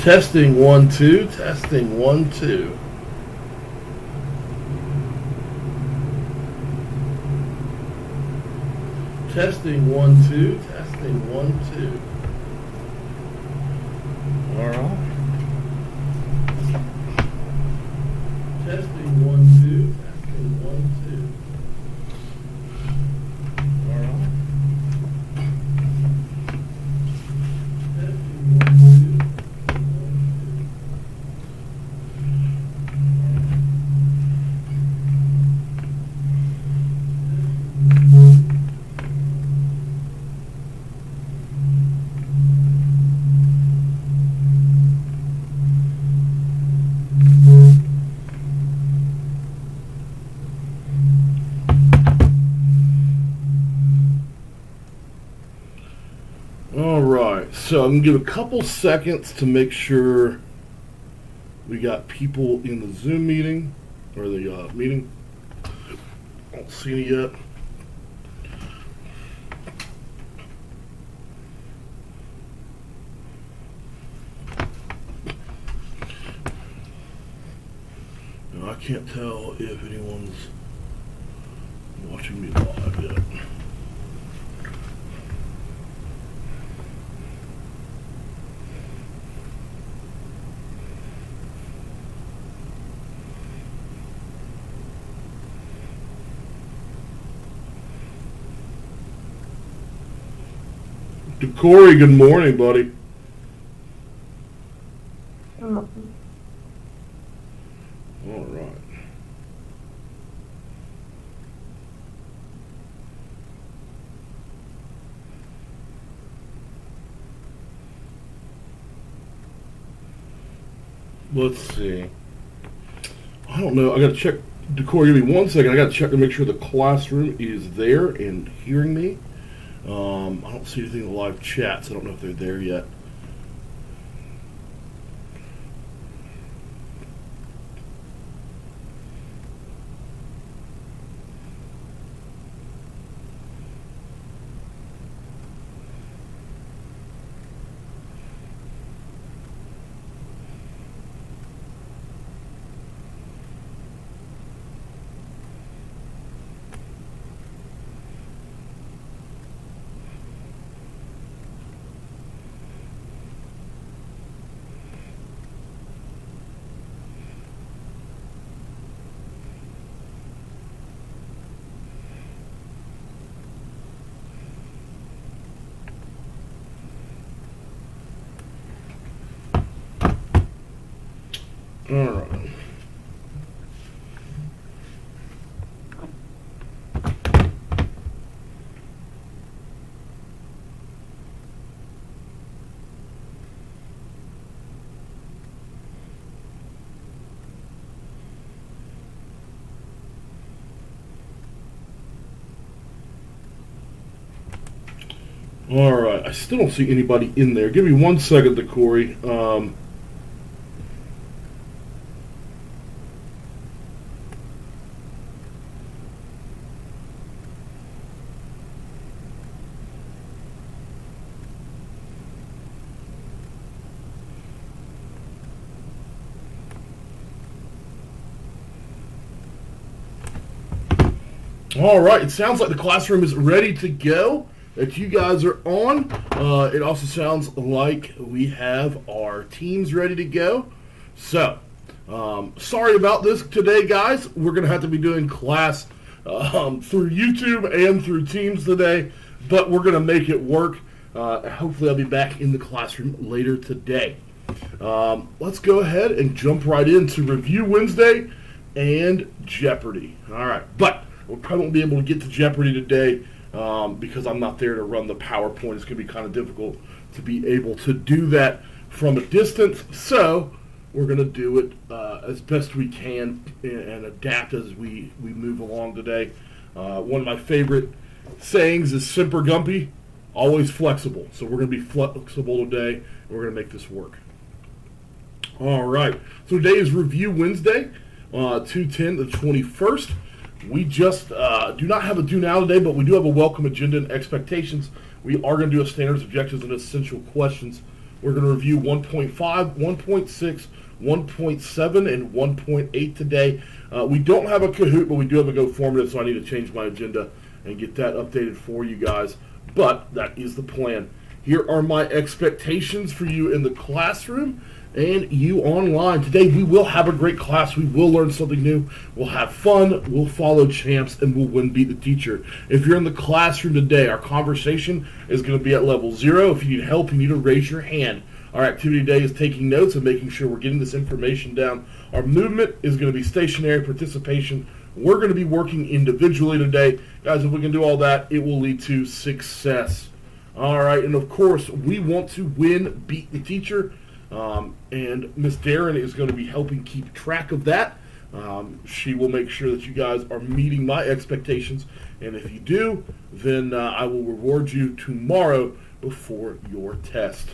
Testing 1 2. Testing 1 2. Testing 1 2. Testing 1 2. All right. Testing 1 2. Testing 1 2. All right. Testing 1 2. So I'm going to give a couple seconds to make sure we got people in the Zoom meeting, or the meeting. I don't see any yet. Now, I can't tell if anyone's watching me live yet. Corey, good morning, buddy. All right. Let's see. I don't know. I got to check. Corey, give me 1 second. I got to check to make sure the classroom is there and hearing me. I don't see anything in the live chat, so I don't know if they're there yet. All right. All right. I still don't see anybody in there. Give me 1 second, Corey. All right, it sounds like the classroom is ready to go, that you guys are on. It also sounds like we have our teams ready to go. So, sorry about this today, guys. We're going to have to be doing class through YouTube and through Teams today, but we're going to make it work. Hopefully I'll be back in the classroom later today. Let's go ahead and jump right into Review Wednesday and Jeopardy. All right, but we probably won't be able to get to Jeopardy today because I'm not there to run the PowerPoint. It's going to be kind of difficult to be able to do that from a distance. So we're going to do it as best we can and adapt as we move along today. One of my favorite sayings is Semper Gumpy, always flexible. So we're going to be flexible today, and we're going to make this work. All right. So today is Review Wednesday, 2/10 the 21st. We just do not have a do now today, but we do have a welcome agenda and expectations. We are going to do a standards, objectives, and essential questions We're going to review 1.5, 1.6, 1.7, and 1.8 today. We don't have a Kahoot, but we do have a Go Formative, so I need to change my agenda and get that updated for you guys. But that is the plan. Here are my expectations for you in the classroom and you online. Today we will have a great class. We will learn something new. We'll have fun. We'll follow champs, and we'll win Beat the Teacher. If you're in the classroom today, our conversation is going to be at level 0. If you need help, you need to raise your hand. Our activity today is taking notes and making sure we're getting this information down. Our movement is going to be stationary participation. We're going to be working individually today. Guys, if we can do all that, it will lead to success. All right, and of course, we want to win Beat the Teacher. And Miss Darren is going to be helping keep track of that. She will make sure that you guys are meeting my expectations. And if you do, then I will reward you tomorrow before your test.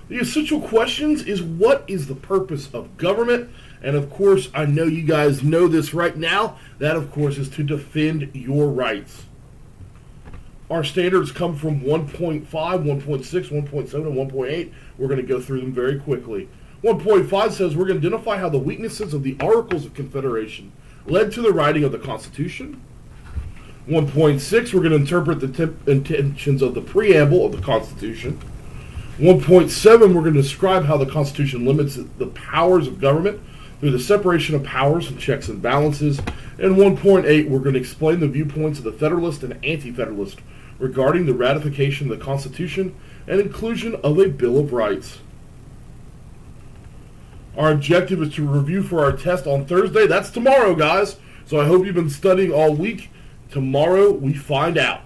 The essential questions is, what is the purpose of government? And of course, I know you guys know this right now. That, of course, is to defend your rights. Our standards come from 1.5, 1.6, 1.7, and 1.8. We're going to go through them very quickly. 1.5 says we're going to identify how the weaknesses of the Articles of Confederation led to the writing of the Constitution. 1.6, we're going to interpret the intentions of the Preamble of the Constitution. 1.7, we're going to describe how the Constitution limits the powers of government through the separation of powers and checks and balances. And 1.8, we're going to explain the viewpoints of the Federalist and Anti-Federalist regarding the ratification of the Constitution and inclusion of a Bill of Rights. Our objective is to review for our test on Thursday. That's tomorrow, guys. So I hope you've been studying all week. Tomorrow we find out.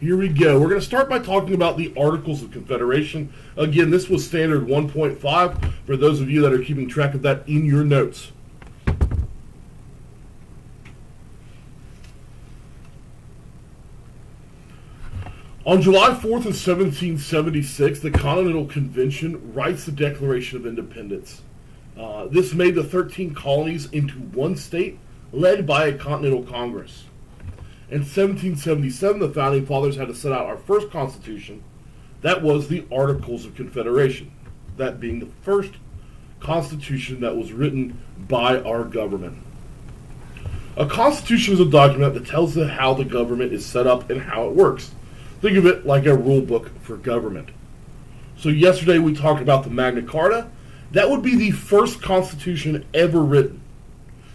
Here we go. We're going to start by talking about the Articles of Confederation. Again, this was standard 1.5 for those of you that are keeping track of that in your notes. On July 4th of 1776, the Continental Convention writes the Declaration of Independence. This made the 13 colonies into one state, led by a Continental Congress. In 1777, the Founding Fathers had to set out our first Constitution. That was the Articles of Confederation, that being the first Constitution that was written by our government. A Constitution is a document that tells us how the government is set up and how it works. Think of it like a rule book for government. So yesterday we talked about the Magna Carta. That would be the first Constitution ever written.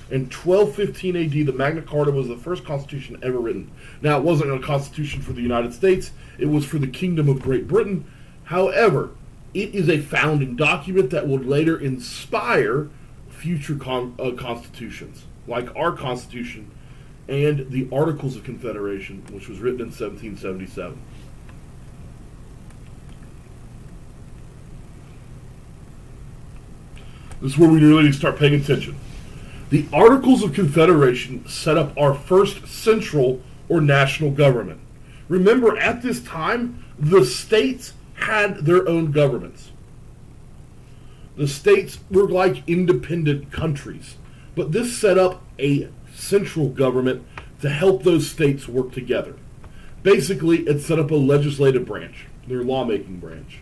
In 1215 AD, the Magna Carta was the first constitution ever written. Now, it wasn't a constitution for the United States. It was for the Kingdom of Great Britain. However, it is a founding document that would later inspire future constitutions, like our Constitution and the Articles of Confederation, which was written in 1777. This is where we really start paying attention. The Articles of Confederation set up our first central or national government. Remember, at this time, the states had their own governments. The states were like independent countries, but this set up a central government to help those states work together. Basically, it set up a legislative branch, their lawmaking branch.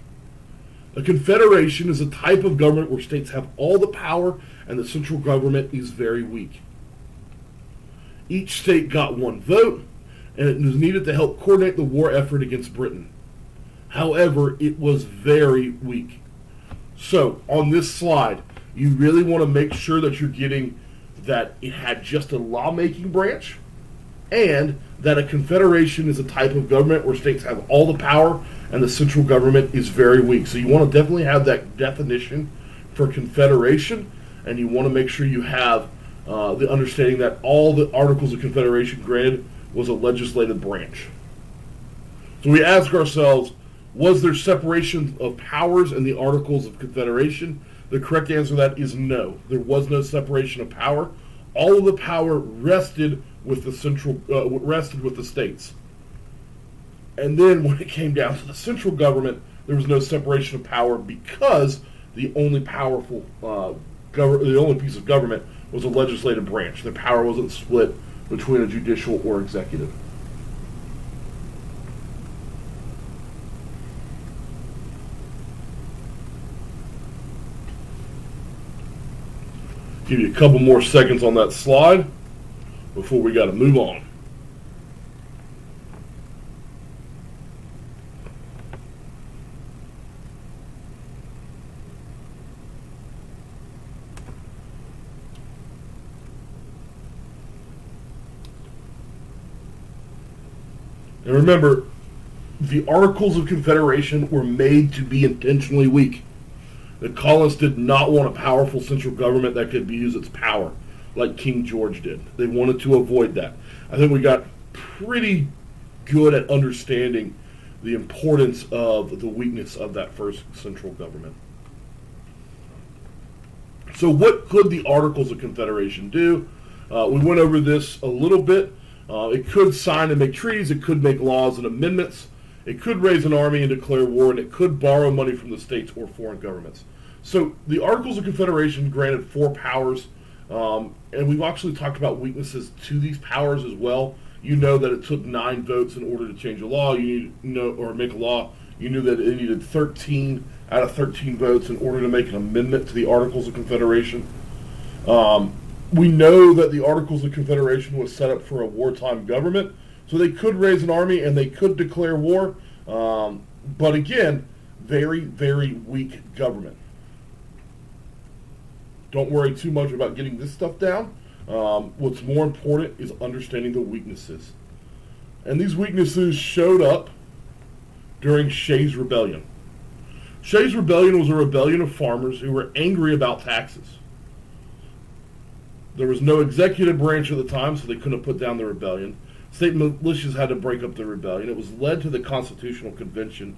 A confederation is a type of government where states have all the power and the central government is very weak. Each state got one vote, and it was needed to help coordinate the war effort against Britain. However, it was very weak. So, on this slide, you really want to make sure that you're getting that it had just a lawmaking branch, and that a confederation is a type of government where states have all the power and the central government is very weak. So you want to definitely have that definition for confederation, and you want to make sure you have the understanding that all the Articles of Confederation granted was a legislative branch. So we ask ourselves, was there separation of powers in the Articles of Confederation? The correct answer to that is no. There was no separation of power. All of the power rested with the states. And then when it came down to the central government, there was no separation of power because the only piece of government was a legislative branch. The power wasn't split between a judicial or executive. Give you a couple more seconds on that slide before we got to move on. And remember, the Articles of Confederation were made to be intentionally weak. The colonists did not want a powerful central government that could use its power like King George did. They wanted to avoid that. I think we got pretty good at understanding the importance of the weakness of that first central government. So what could the Articles of Confederation do? We went over this a little bit. It could sign and make treaties, it could make laws and amendments, it could raise an army and declare war, and it could borrow money from the states or foreign governments. So the Articles of Confederation granted 4 powers, and we've actually talked about weaknesses to these powers as well. You know that it took 9 votes in order to change a law, or make a law. You knew that it needed 13 out of 13 votes in order to make an amendment to the Articles of Confederation. We know that the Articles of Confederation was set up for a wartime government, so they could raise an army and they could declare war, but again, very, very weak government. Don't worry too much about getting this stuff down. What's more important is understanding the weaknesses. And these weaknesses showed up during Shae's Rebellion. Shae's Rebellion was a rebellion of farmers who were angry about taxes. There was no executive branch at the time, so they couldn't put down the rebellion. State militias had to break up the rebellion. It was led to the Constitutional Convention,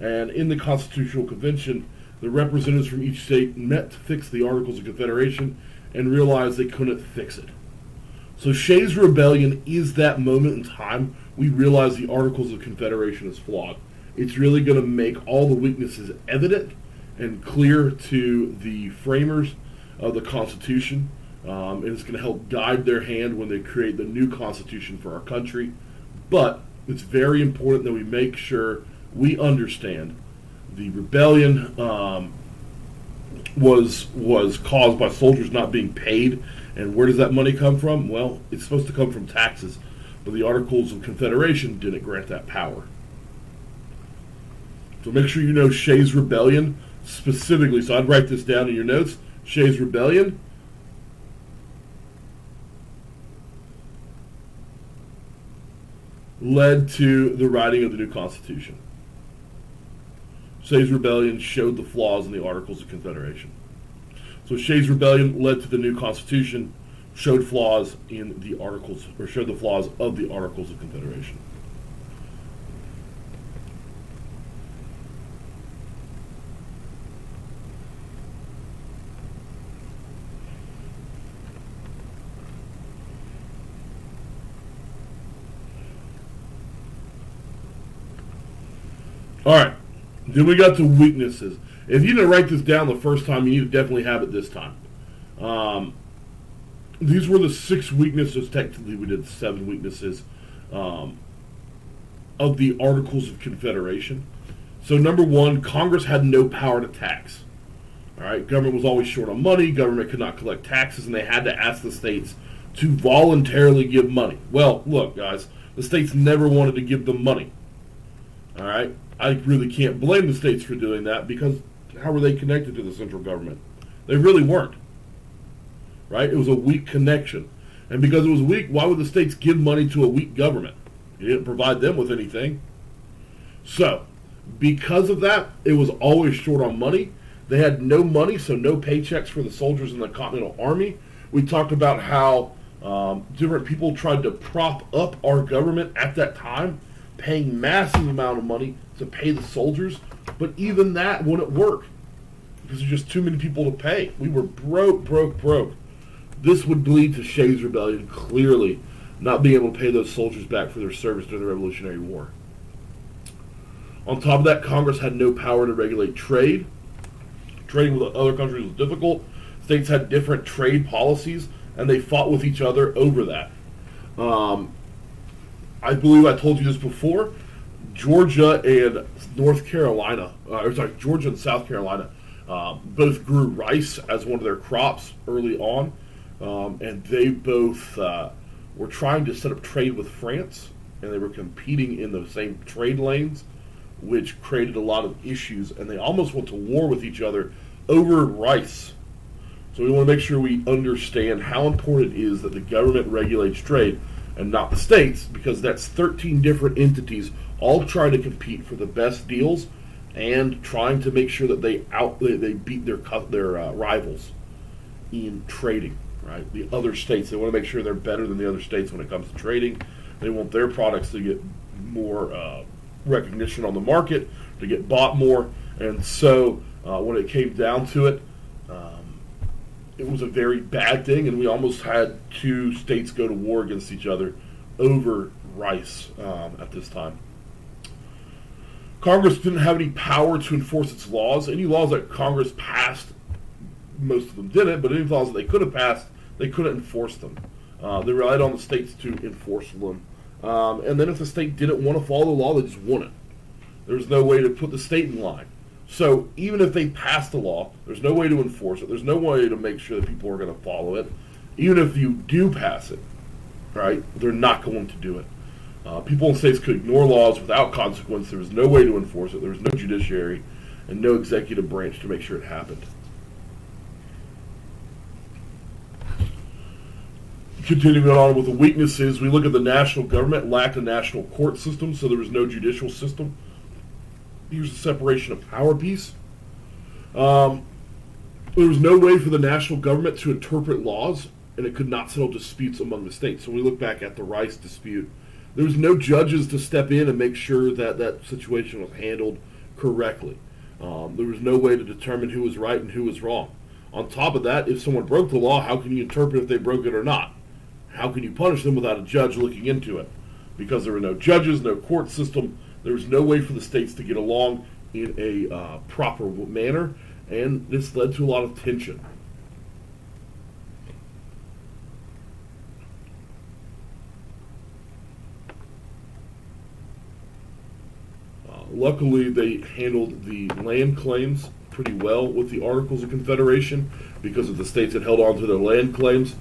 and in the Constitutional Convention, the representatives from each state met to fix the Articles of Confederation and realized they couldn't fix it. So Shae's Rebellion is that moment in time we realize the Articles of Confederation is flawed. It's really going to make all the weaknesses evident and clear to the framers of the Constitution. And it's going to help guide their hand when they create the new Constitution for our country. But it's very important that we make sure we understand the rebellion was caused by soldiers not being paid. And where does that money come from? Well, it's supposed to come from taxes. But the Articles of Confederation didn't grant that power. So make sure you know Shae's Rebellion specifically. So I'd write this down in your notes. Shae's Rebellion led to the writing of the new Constitution. Shae's Rebellion showed the flaws in the Articles of Confederation. So Shae's Rebellion led to the new Constitution, showed flaws in the Articles, or showed the flaws of the Articles of Confederation. All right, then we got the weaknesses. If you didn't write this down the first time, you need to definitely have it this time. These were the 6 weaknesses. Technically, we did 7 weaknesses of the Articles of Confederation. So number 1, Congress had no power to tax. All right, government was always short on money. Government could not collect taxes, and they had to ask the states to voluntarily give money. Well, look, guys, the states never wanted to give them money. All right, I really can't blame the states for doing that because how were they connected to the central government? They really weren't. Right? It was a weak connection. And because it was weak, why would the states give money to a weak government? You didn't provide them with anything. So, because of that, it was always short on money. They had no money, so no paychecks for the soldiers in the Continental Army. We talked about how different people tried to prop up our government at that time, paying massive amount of money to pay the soldiers, but even that wouldn't work because there's just too many people to pay. We were broke. This would lead to Shae's Rebellion, clearly not being able to pay those soldiers back for their service during the Revolutionary War. On top of that, Congress had no power to regulate trade. Trading with other countries was difficult. States had different trade policies, and they fought with each other over that. I believe I told you this before. Georgia and South Carolina Both grew rice as one of their crops early on, and they both were trying to set up trade with France, and they were competing in those same trade lanes, which created a lot of issues, and they almost went to war with each other over rice. So we want to make sure we understand how important it is that the government regulates trade and not the states, because that's 13 different entities all trying to compete for the best deals and trying to make sure that they beat their rivals in trading. Right, the other states, they want to make sure they're better than the other states when it comes to trading. They want their products to get more recognition on the market, to get bought more, and so when it came down to it, it was a very bad thing, and we almost had two states go to war against each other over rice at this time. Congress didn't have any power to enforce its laws. Any laws that Congress passed, most of them didn't, but any laws that they could have passed, they couldn't enforce them. They relied on the states to enforce them. And then if the state didn't want to follow the law, they just wouldn't. There's no way to put the state in line. So even if they passed the law, there's no way to enforce it. There's no way to make sure that people are going to follow it. Even if you do pass it, right, they're not going to do it. People in states could ignore laws without consequence. There was no way to enforce it. There was no judiciary and no executive branch to make sure it happened. Continuing on with the weaknesses, we look at the national government lacked a national court system, so there was no judicial system. Here's the separation of power piece. There was no way for the national government to interpret laws, and it could not settle disputes among the states. So when we look back at the rice dispute, there was no judges to step in and make sure that that situation was handled correctly. There was no way to determine who was right and who was wrong. On top of that, if someone broke the law, how can you interpret if they broke it or not? How can you punish them without a judge looking into it? Because there were no judges, no court system, there was no way for the states to get along in a proper manner, and this led to a lot of tension. Luckily, they handled the land claims pretty well with the Articles of Confederation, because if the states had held on to their land claims,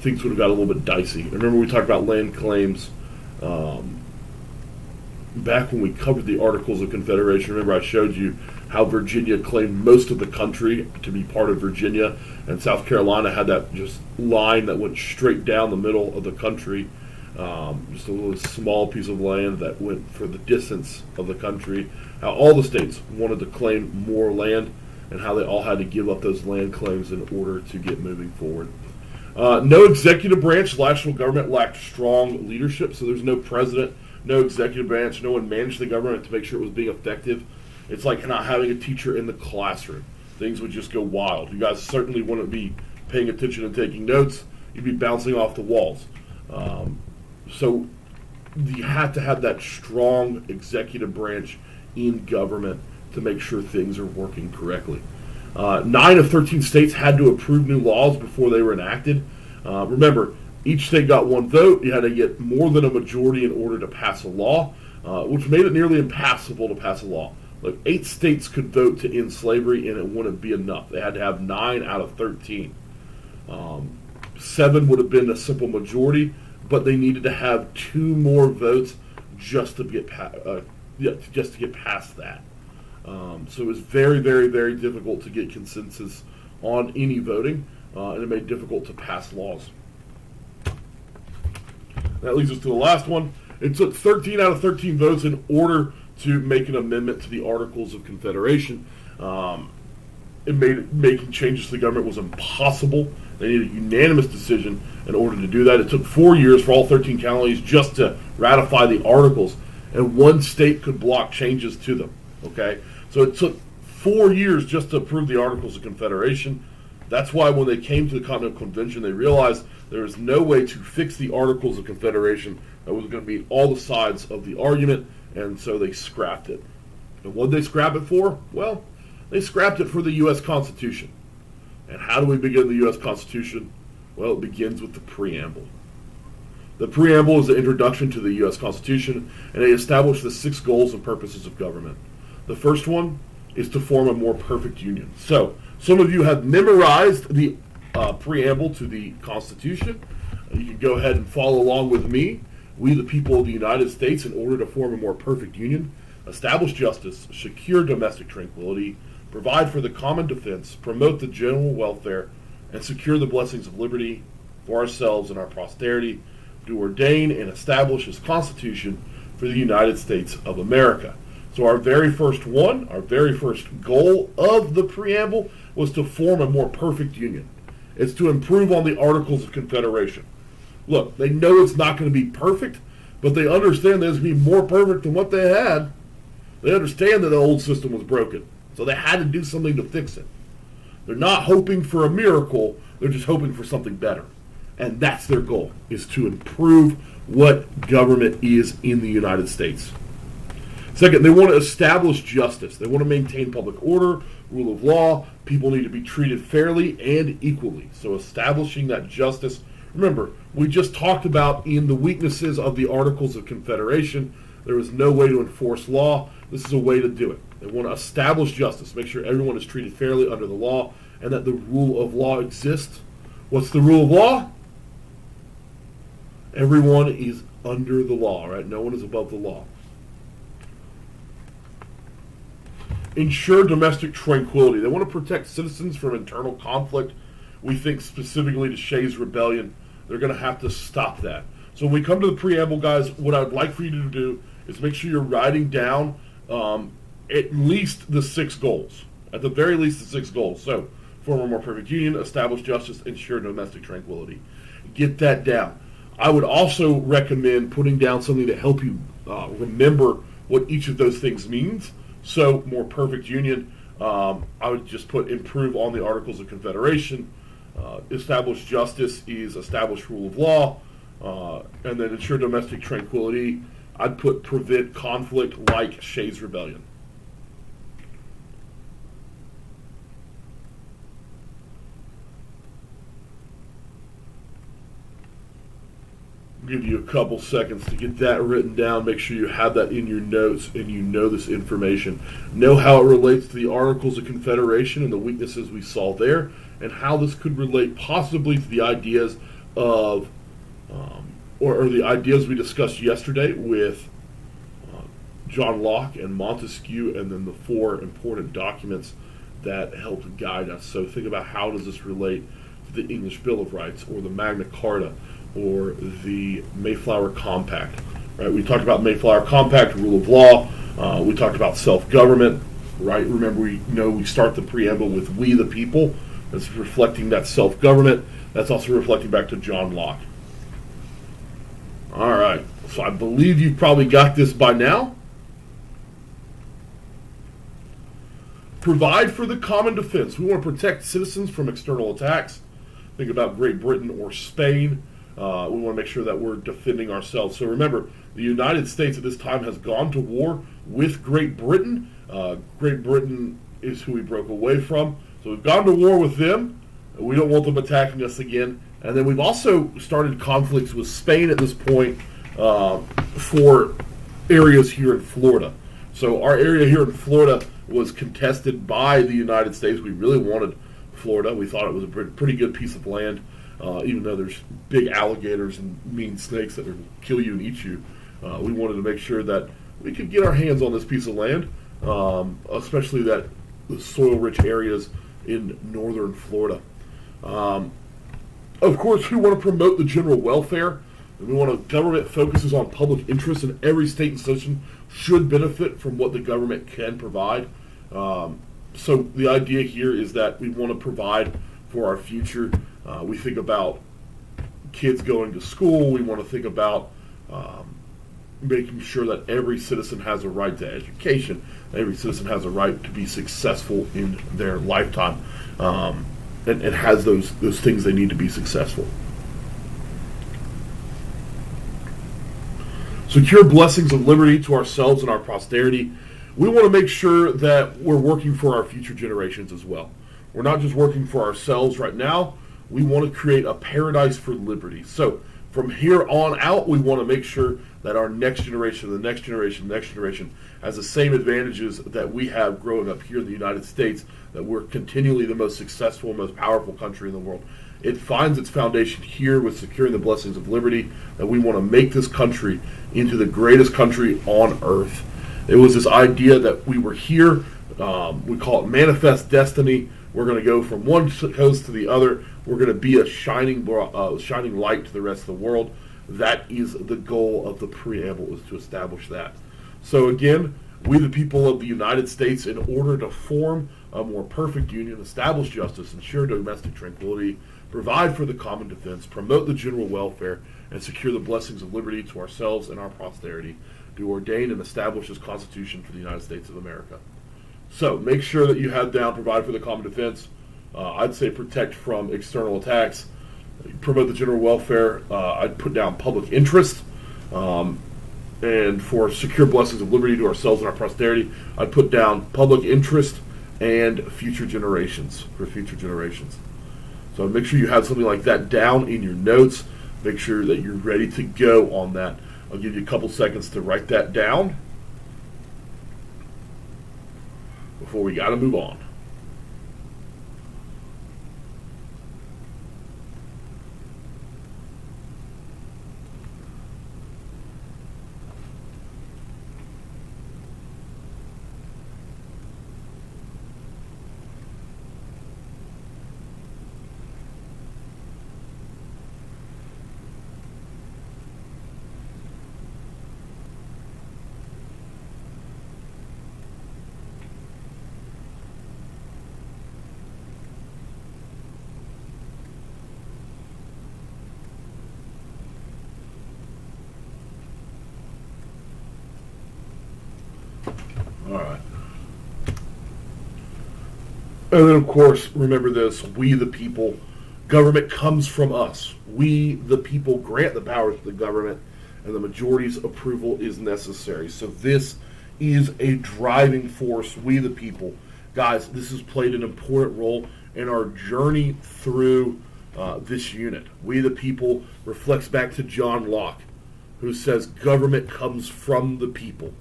things would have got a little bit dicey. Remember, we talked about land claims back when we covered the Articles of Confederation. Remember, I showed you how Virginia claimed most of the country to be part of Virginia, and South Carolina had that just line that went straight down the middle of the country. Just a little small piece of land that went for the distance of the country. How all the states wanted to claim more land, and how they all had to give up those land claims in order to get moving forward. No executive branch. The national government lacked strong leadership, so there's no president, no executive branch, no one managed the government to make sure it was being effective. It's like not having a teacher in the classroom. Things would just go wild. You guys certainly wouldn't be paying attention and taking notes. You'd be bouncing off the walls. So you had to have that strong executive branch in government to make sure things are working correctly. 9 of 13 states had to approve new laws before they were enacted. Remember, each state got one vote. You had to get more than a majority in order to pass a law, which made it nearly impossible to pass a law. Like 8 states could vote to end slavery, and it wouldn't be enough. They had to have 9 out of 13. 7 would have been a simple majority, but they needed to have 2 more votes just to get past that. So it was very, very, very difficult to get consensus on any voting, and it made it difficult to pass laws. That leads us to the last one. It took 13 out of 13 votes in order to make an amendment to the Articles of Confederation. It made making changes to the government was impossible. They needed a unanimous decision in order to do that. It took 4 years for all 13 colonies just to ratify the Articles, and 1 state could block changes to them. Okay, so it took 4 years just to approve the Articles of Confederation. That's why when they came to the Continental Convention, they realized there was no way to fix the Articles of Confederation that was going to meet all the sides of the argument, and so they scrapped it. And what did they scrap it for? Well, they scrapped it for the U.S. Constitution. And how do we begin the U.S. Constitution? Well, it begins with the Preamble. The Preamble is the introduction to the U.S. Constitution, and it established the 6 goals and purposes of government. The first one is to form a more perfect union. So, some of you have memorized the preamble to the Constitution. You can go ahead and follow along with me. We, the people of the United States, in order to form a more perfect union, establish justice, secure domestic tranquility, provide for the common defense, promote the general welfare, and secure the blessings of liberty for ourselves and our posterity, do ordain and establish this Constitution for the United States of America. So our very first goal of the preamble was to form a more perfect union. It's to improve on the Articles of Confederation. Look, they know it's not going to be perfect, but they understand that it's going to be more perfect than what they had. They understand that the old system was broken, so they had to do something to fix it. They're not hoping for a miracle, they're just hoping for something better. And that's their goal, is to improve what government is in the United States. Second, they want to establish justice. They want to maintain public order, rule of law. People need to be treated fairly and equally. So establishing that justice. Remember, we just talked about in the weaknesses of the Articles of Confederation, there is no way to enforce law. This is a way to do it. They want to establish justice, make sure everyone is treated fairly under the law, and that the rule of law exists. What's the rule of law? Everyone is under the law, right? No one is above the law. Ensure domestic tranquility. They want to protect citizens from internal conflict. We think specifically to Shae's rebellion. They're going to have to stop that. So when we come to the preamble, guys, what I would like for you to do is make sure you're writing down at least the 6 goals. At the very least, the 6 goals. So, form a more perfect union, establish justice, ensure domestic tranquility. Get that down. I would also recommend putting down something to help you remember what each of those things means. So, more perfect union, I would just put improve on the Articles of Confederation. Establish justice is establish rule of law. And then ensure domestic tranquility, I'd put prevent conflict like Shae's rebellion. Give you a couple seconds to get that written down. Make sure you have that in your notes and you know this information. Know how it relates to the Articles of Confederation and the weaknesses we saw there, and how this could relate possibly to the ideas of, or the ideas we discussed yesterday with John Locke and Montesquieu, and then the 4 important documents that helped guide us. So think about how does this relate to the English Bill of Rights or the Magna Carta or the Mayflower Compact, right? We talked about Mayflower Compact, rule of law. We talked about self-government, right? Remember, we start the preamble with "we the people." That's reflecting that self-government. That's also reflecting back to John Locke. All right, so I believe you've probably got this by now. Provide for the common defense. We want to protect citizens from external attacks. Think about Great Britain or Spain. We want to make sure that we're defending ourselves. So remember, the United States at this time has gone to war with Great Britain. Great Britain is who we broke away from. So we've gone to war with them. We don't want them attacking us again. And then we've also started conflicts with Spain at this point for areas here in Florida. So our area here in Florida was contested by the United States. We really wanted Florida. We thought it was a pretty good piece of land. Even though there's big alligators and mean snakes that will kill you and eat you, we wanted to make sure that we could get our hands on this piece of land, especially the soil-rich areas in northern Florida. Of course, we want to promote the general welfare. And we want a government focuses on public interest, and every state and citizen should benefit from what the government can provide. So the idea here is that we want to provide for our future. We think about kids going to school. We want to think about making sure that every citizen has a right to education. Every citizen has a right to be successful in their lifetime, and has those things they need to be successful. Secure blessings of liberty to ourselves and our posterity. We want to make sure that we're working for our future generations as well. We're not just working for ourselves right now. We want to create a paradise for liberty. So From here on out, we want to make sure that our next generation, the next generation has the same advantages that we have growing up here in the United States, that we're continually the most successful, most powerful country in the world. It finds its foundation here with securing the blessings of liberty, that we want to make this country into the greatest country on earth. It was this idea that we were here, we call it manifest destiny. We're going to go from one coast to the other. We're going to be a shining light to the rest of the world. That is the goal of the preamble, is to establish that. So again, we the people of the United States, in order to form a more perfect union, establish justice, ensure domestic tranquility, provide for the common defense, promote the general welfare, and secure the blessings of liberty to ourselves and our posterity, do ordain and establish this Constitution for the United States of America. So make sure that you have down, provide for the common defense. I'd say protect from external attacks, promote the general welfare. I'd put down public interest, and for secure blessings of liberty to ourselves and our posterity, I'd put down public interest and future generations, for future generations. So make sure you have something like that down in your notes. Make sure that you're ready to go on that. I'll give you a couple seconds to write that down before we got to move on. All right. And then, of course, remember this: we the people, government comes from us. We the people grant the powers to the government, and the majority's approval is necessary. So this is a driving force. We the people, guys, this has played an important role in our journey through this unit. We the people reflects back to John Locke, who says government comes from the people.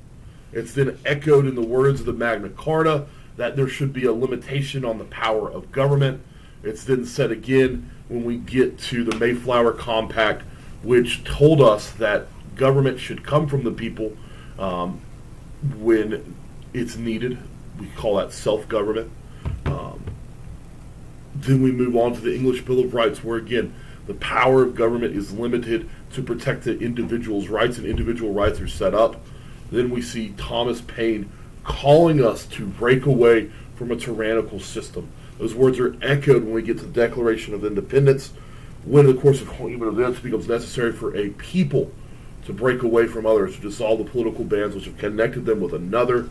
It's then echoed in the words of the Magna Carta that there should be a limitation on the power of government. It's then said again when we get to the Mayflower Compact, which told us that government should come from the people when it's needed. We call that self-government. Then we move on to the English Bill of Rights, where again, the power of government is limited to protect the individual's rights, and individual rights are set up. Then we see Thomas Paine calling us to break away from a tyrannical system. Those words are echoed when we get to the Declaration of Independence, when in the course of human events it becomes necessary for a people to break away from others, to dissolve the political bands which have connected them with another,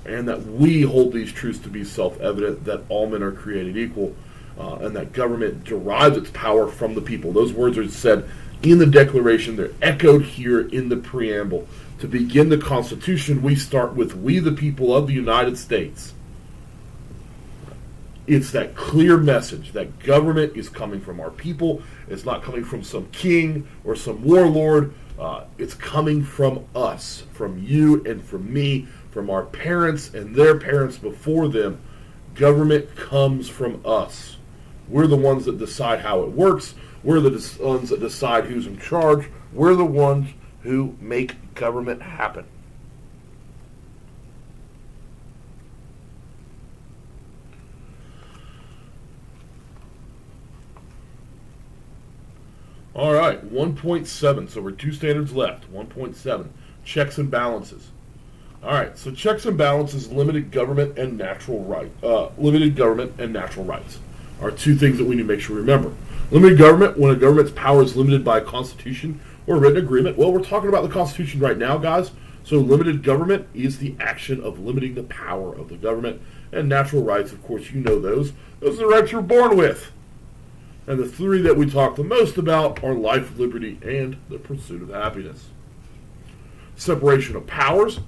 and that we hold these truths to be self-evident, that all men are created equal, and that government derives its power from the people. Those words are said in the Declaration. They're echoed here in the preamble. To begin the Constitution, we start with "we the people of the United States." It's that clear message that government is coming from our people. It's not coming from some king or some warlord. It's coming from us, from you and from me, from our parents and their parents before them. Government comes from us. We're the ones that decide how it works. We're the ones that decide who's in charge. We're the ones who make government happen. All right, 1.7. So we're 2 standards left. 1.7, checks and balances. All right, so checks and balances, limited government and natural right. Limited government and natural rights are 2 things that we need to make sure we remember. Limited government, when a government's power is limited by a constitution or a written agreement. Well, we're talking about the Constitution right now, guys. So limited government is the action of limiting the power of the government. And natural rights, of course, you know those. Those are the rights you're born with. And the 3 that we talk the most about are life, liberty, and the pursuit of happiness. Separation of powers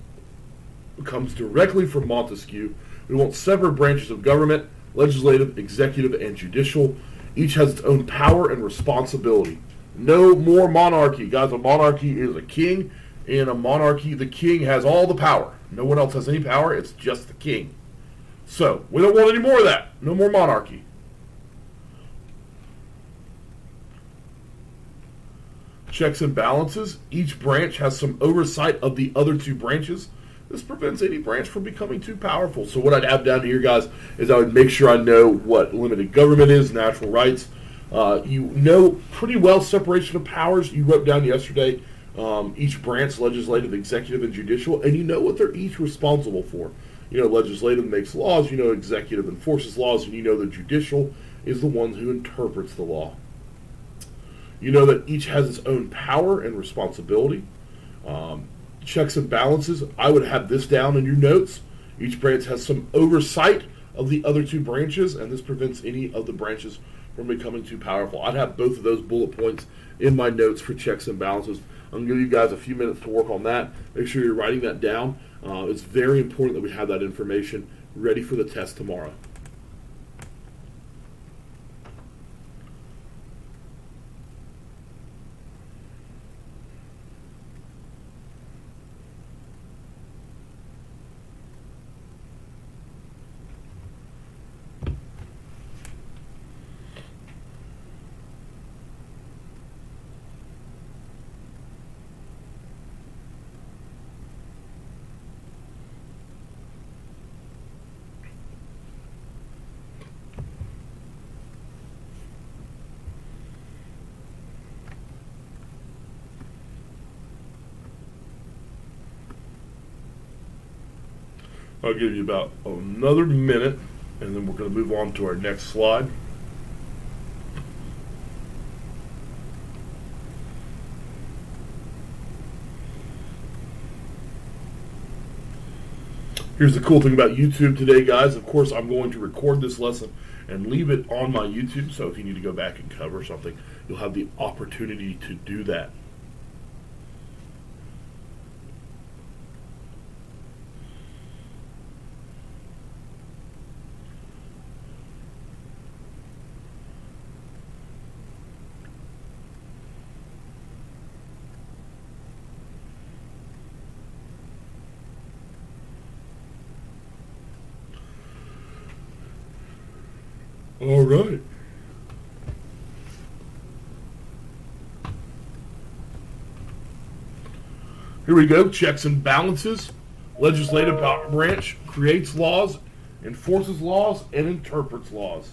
comes directly from Montesquieu. We want separate branches of government: legislative, executive, and judicial. Each has its own power and responsibility. No more monarchy. Guys, a monarchy is a king. In a monarchy, the king has all the power. No one else has any power. It's just the king. So, we don't want any more of that. No more monarchy. Checks and balances. Each branch has some oversight of the other two branches. This prevents any branch from becoming too powerful. So what I'd have down here, guys, is I would make sure I know what limited government is, natural rights. You know pretty well separation of powers. You wrote down yesterday each branch, legislative, executive, and judicial, and you know what they're each responsible for. You know, legislative makes laws, you know executive enforces laws, and you know the judicial is the one who interprets the law. You know that each has its own power and responsibility. Checks and balances, I would have this down in your notes. Each branch has some oversight of the other two branches, and this prevents any of the branches from becoming too powerful. I'd have both of those bullet points in my notes for checks and balances. I'm going to give you guys a few minutes to work on that. Make sure you're writing that down. It's very important that we have that information ready for the test tomorrow. I'll give you about another minute, and then we're going to move on to our next slide. Here's the cool thing about YouTube today, guys. Of course, I'm going to record this lesson and leave it on my YouTube, so if you need to go back and cover something, you'll have the opportunity to do that. All right. Here we go. Checks and balances. Legislative branch creates laws, enforces laws, and interprets laws.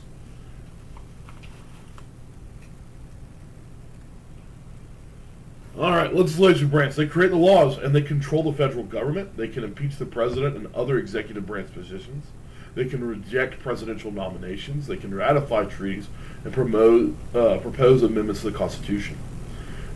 All right, legislative branch. They create the laws and they control the federal government. They can impeach the president and other executive branch positions. They can reject presidential nominations. They can ratify treaties and propose amendments to the Constitution.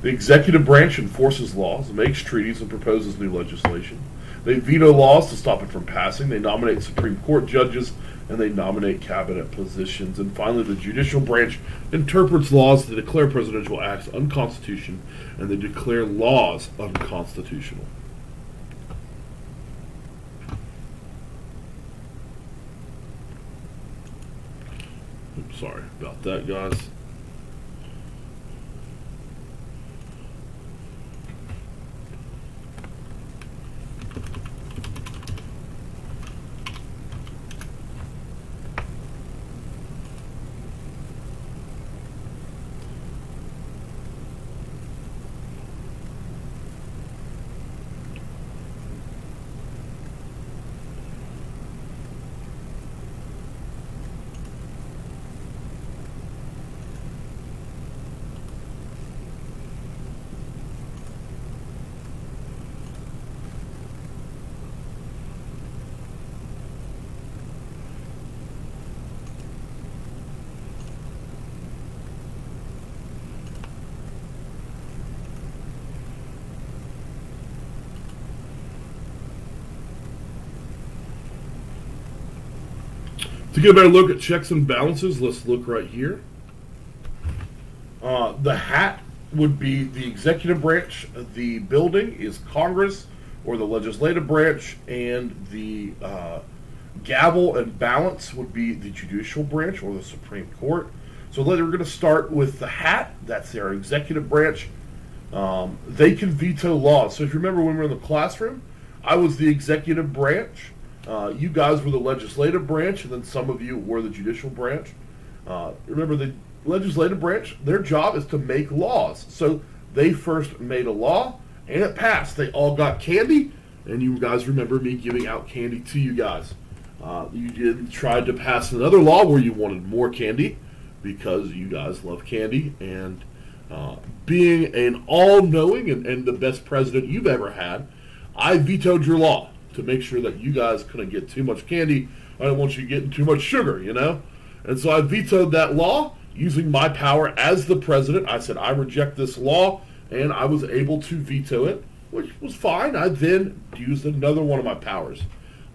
The executive branch enforces laws, makes treaties, and proposes new legislation. They veto laws to stop it from passing. They nominate Supreme Court judges, and they nominate cabinet positions. And finally, the judicial branch interprets laws to declare presidential acts unconstitutional, and they declare laws unconstitutional. Sorry about that, guys. To get a better look at checks and balances, let's look right here. The hat would be the executive branch. The building is Congress or the legislative branch, and the gavel and balance would be the judicial branch or the Supreme Court. So we're going to start with the hat. That's their executive branch. They can veto laws. So if you remember when we were in the classroom, I was the executive branch. You guys were the legislative branch, and then some of you were the judicial branch. Remember, the legislative branch, their job is to make laws. So they first made a law, and it passed. They all got candy, and you guys remember me giving out candy to you guys. You tried to pass another law where you wanted more candy because you guys love candy, and being an all-knowing and the best president you've ever had, I vetoed your law to make sure that you guys couldn't get too much candy. I don't want you getting too much sugar, you know? And so I vetoed that law using my power as the president. I said, I reject this law, and I was able to veto it, which was fine. I then used another one of my powers.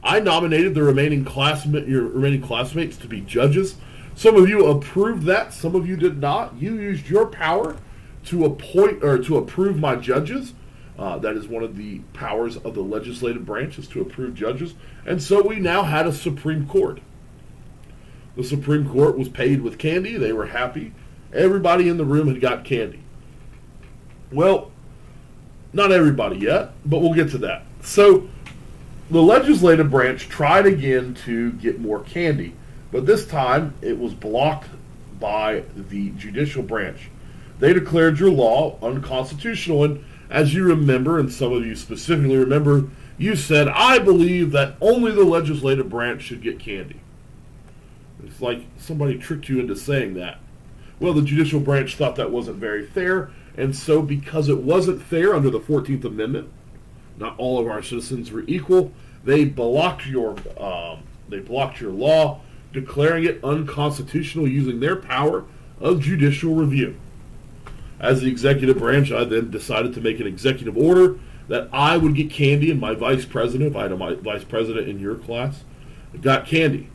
I nominated the your remaining classmates to be judges. Some of you approved that. Some of you did not. You used your power to appoint or to approve my judges. That is one of the powers of the legislative branch, is to approve judges. And so we now had a Supreme Court. The Supreme Court was paid with candy. They were happy. Everybody in the room had got candy. Well, not everybody yet, but we'll get to that. So the legislative branch tried again to get more candy, but this time it was blocked by the judicial branch. They declared your law unconstitutional, and as you remember, and some of you specifically remember, you said, I believe that only the legislative branch should get candy. It's like somebody tricked you into saying that. Well, the judicial branch thought that wasn't very fair, and so because it wasn't fair under the 14th Amendment, not all of our citizens were equal, they blocked your law, declaring it unconstitutional using their power of judicial review. As the executive branch, I then decided to make an executive order that I would get candy, and my vice president, if I had a vice president in your class, got candy.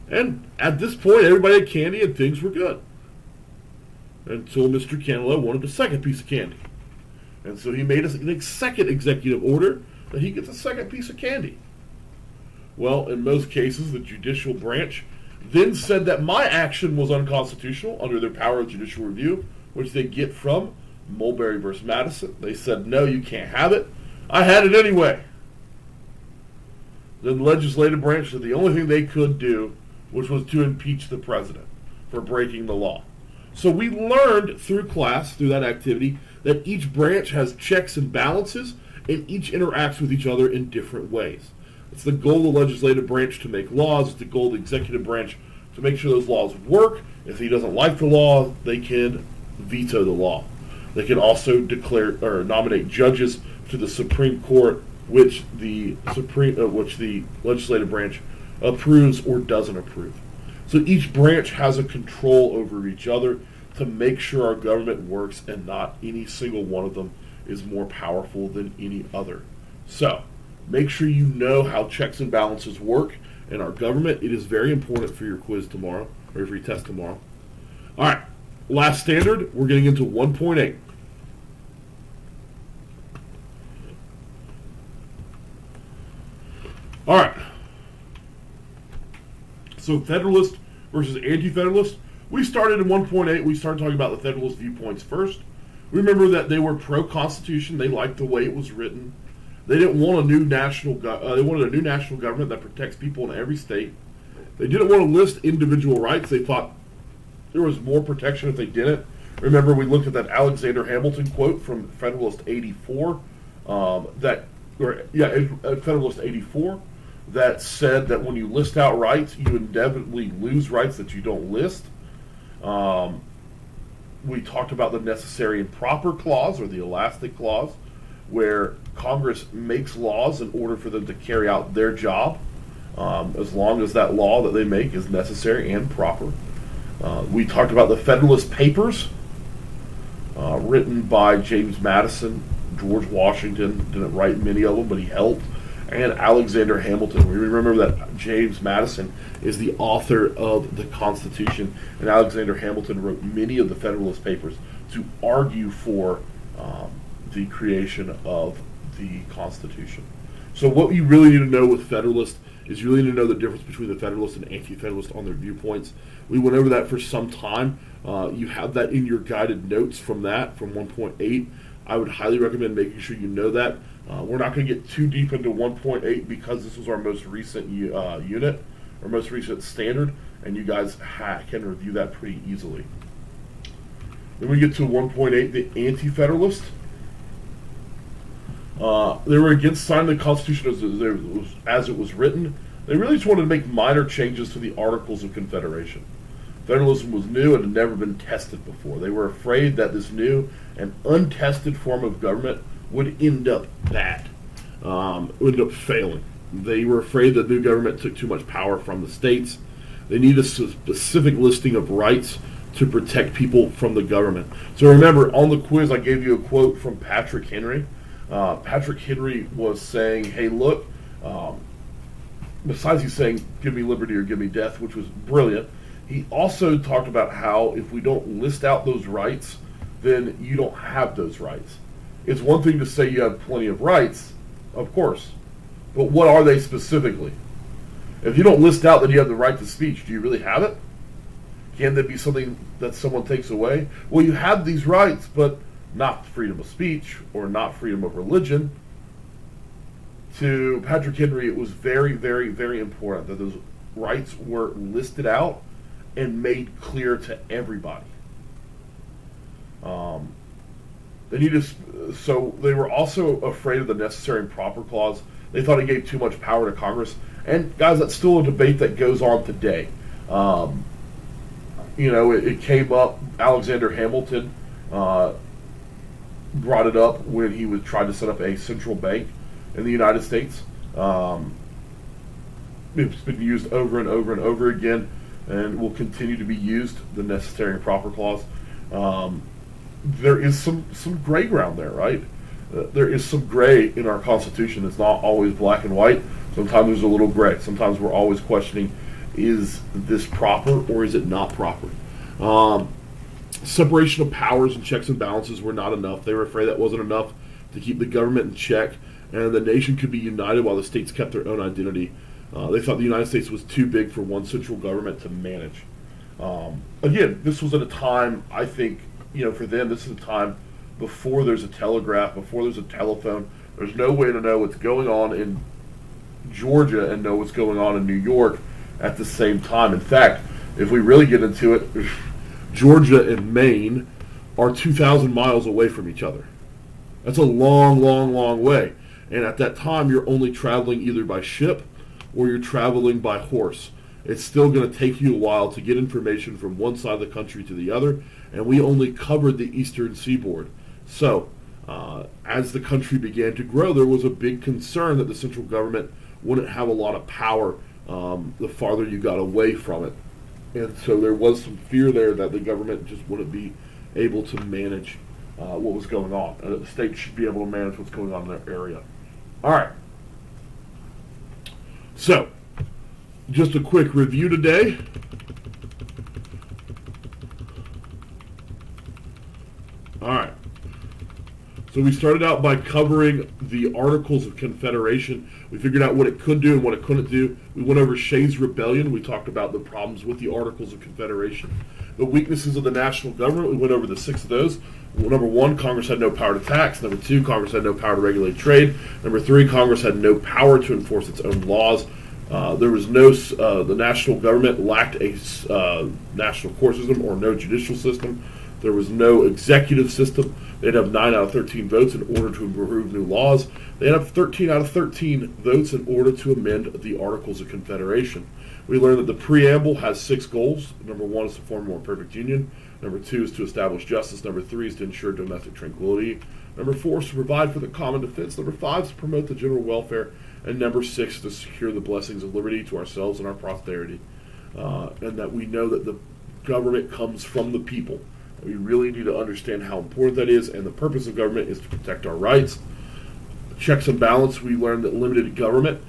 And at this point, everybody had candy and things were good. Until Mr. Cantelou wanted a second piece of candy. And so he made a second executive order that he gets a second piece of candy. Well, in most cases, the judicial branch then said that my action was unconstitutional under their power of judicial review, which they get from Mulberry versus Madison. They said, no, you can't have it. I had it anyway. Then the legislative branch said the only thing they could do, which was to impeach the president for breaking the law. So we learned through class, through that activity, that each branch has checks and balances, and each interacts with each other in different ways. It's the goal of the legislative branch to make laws. It's the goal of the executive branch to make sure those laws work. If he doesn't like the law, they can veto the law. They can also declare or nominate judges to the Supreme Court, which the legislative branch approves or doesn't approve. So each branch has a control over each other to make sure our government works, and not any single one of them is more powerful than any other. So make sure you know how checks and balances work in our government. It is very important for your quiz tomorrow, or for your test tomorrow. All right, last standard, we're getting into 1.8. All right. So Federalist versus Anti-Federalist. We started in 1.8. We started talking about the Federalist viewpoints first. Remember that they were pro-Constitution. They liked the way it was written. They didn't want a new national. They wanted a new national government that protects people in every state. They didn't want to list individual rights. They thought there was more protection if they didn't. Remember, we looked at that Alexander Hamilton quote from Federalist 84. Federalist 84. That said that when you list out rights, you inevitably lose rights that you don't list. We talked about the necessary and proper clause, or the elastic clause, where Congress makes laws in order for them to carry out their job, as long as that law that they make is necessary and proper. We talked about the Federalist Papers, written by James Madison. George Washington didn't write many of them, but he helped. And Alexander Hamilton. We remember that James Madison is the author of the Constitution, and Alexander Hamilton wrote many of the Federalist Papers to argue for the creation of the Constitution. So what you really need to know with Federalist is you really need to know the difference between the Federalist and Anti-Federalist on their viewpoints. We went over that for some time. You have that in your guided notes from 1.8. I would highly recommend making sure you know that. We're not going to get too deep into 1.8 because this was our most recent unit, our most recent standard, and you guys can review that pretty easily. Then we get to 1.8, the Anti-Federalist. They were against signing the Constitution as it was written. They really just wanted to make minor changes to the Articles of Confederation. Federalism was new and had never been tested before. They were afraid that this new and untested form of government would end up bad, would end up failing. They were afraid that the new government took too much power from the states. They need a specific listing of rights to protect people from the government. So remember, on the quiz, I gave you a quote from Patrick Henry. Patrick Henry was saying, hey, look, besides he's saying, give me liberty or give me death, which was brilliant, he also talked about how if we don't list out those rights, then you don't have those rights. It's one thing to say you have plenty of rights, of course, but what are they specifically? If you don't list out that you have the right to speech, do you really have it? Can there be something that someone takes away? Well, you have these rights, but not freedom of speech or not freedom of religion. To Patrick Henry, it was very, very, very important that those rights were listed out and made clear to everybody. So they were also afraid of the necessary and proper clause. They thought it gave too much power to Congress. And guys, that's still a debate that goes on today. It came up. Alexander Hamilton brought it up when he was trying to set up a central bank in the United States. It's been used over and over and over again, and will continue to be used. The necessary and proper clause. There is some gray ground there, right? There is some gray in our Constitution. It's not always black and white. Sometimes there's a little gray. Sometimes we're always questioning, is this proper or is it not proper? Separation of powers and checks and balances were not enough. They were afraid that wasn't enough to keep the government in check, and the nation could be united while the states kept their own identity. They thought the United States was too big for one central government to manage. Again, this was at a time, I think, for them, this is a time before there's a telegraph, before there's a telephone. There's no way to know what's going on in Georgia and know what's going on in New York at the same time. In fact, if we really get into it, Georgia and Maine are 2,000 miles away from each other. That's a long, long, long way. And at that time, you're only traveling either by ship or you're traveling by horse. It's still going to take you a while to get information from one side of the country to the other, and we only covered the eastern seaboard. So, as the country began to grow, there was a big concern that the central government wouldn't have a lot of power the farther you got away from it. And so there was some fear there that the government just wouldn't be able to manage what was going on. The state should be able to manage what's going on in their area. All right. So, just a quick review today. All right. So we started out by covering the Articles of Confederation. We figured out what it could do and what it couldn't do. We went over Shae's Rebellion. We talked about the problems with the Articles of Confederation. The weaknesses of the national government. We went over the 6 of those. Number 1, Congress had no power to tax. Number 2, Congress had no power to regulate trade. Number 3, Congress had no power to enforce its own laws. There was the national government lacked a national court system or no judicial system. There was no executive system. They'd have 9 out of 13 votes in order to approve new laws. They'd have 13 out of 13 votes in order to amend the Articles of Confederation. We learned that the Preamble has 6 goals. Number 1 is to form a more perfect union. Number 2 is to establish justice. Number 3 is to ensure domestic tranquility. Number 4 is to provide for the common defense. Number 5 is to promote the general welfare. And number 6 is to secure the blessings of liberty to ourselves and our posterity. And that we know that the government comes from the people. We really need to understand how important that is, and the purpose of government is to protect our rights. Checks and balance, we learned that limited government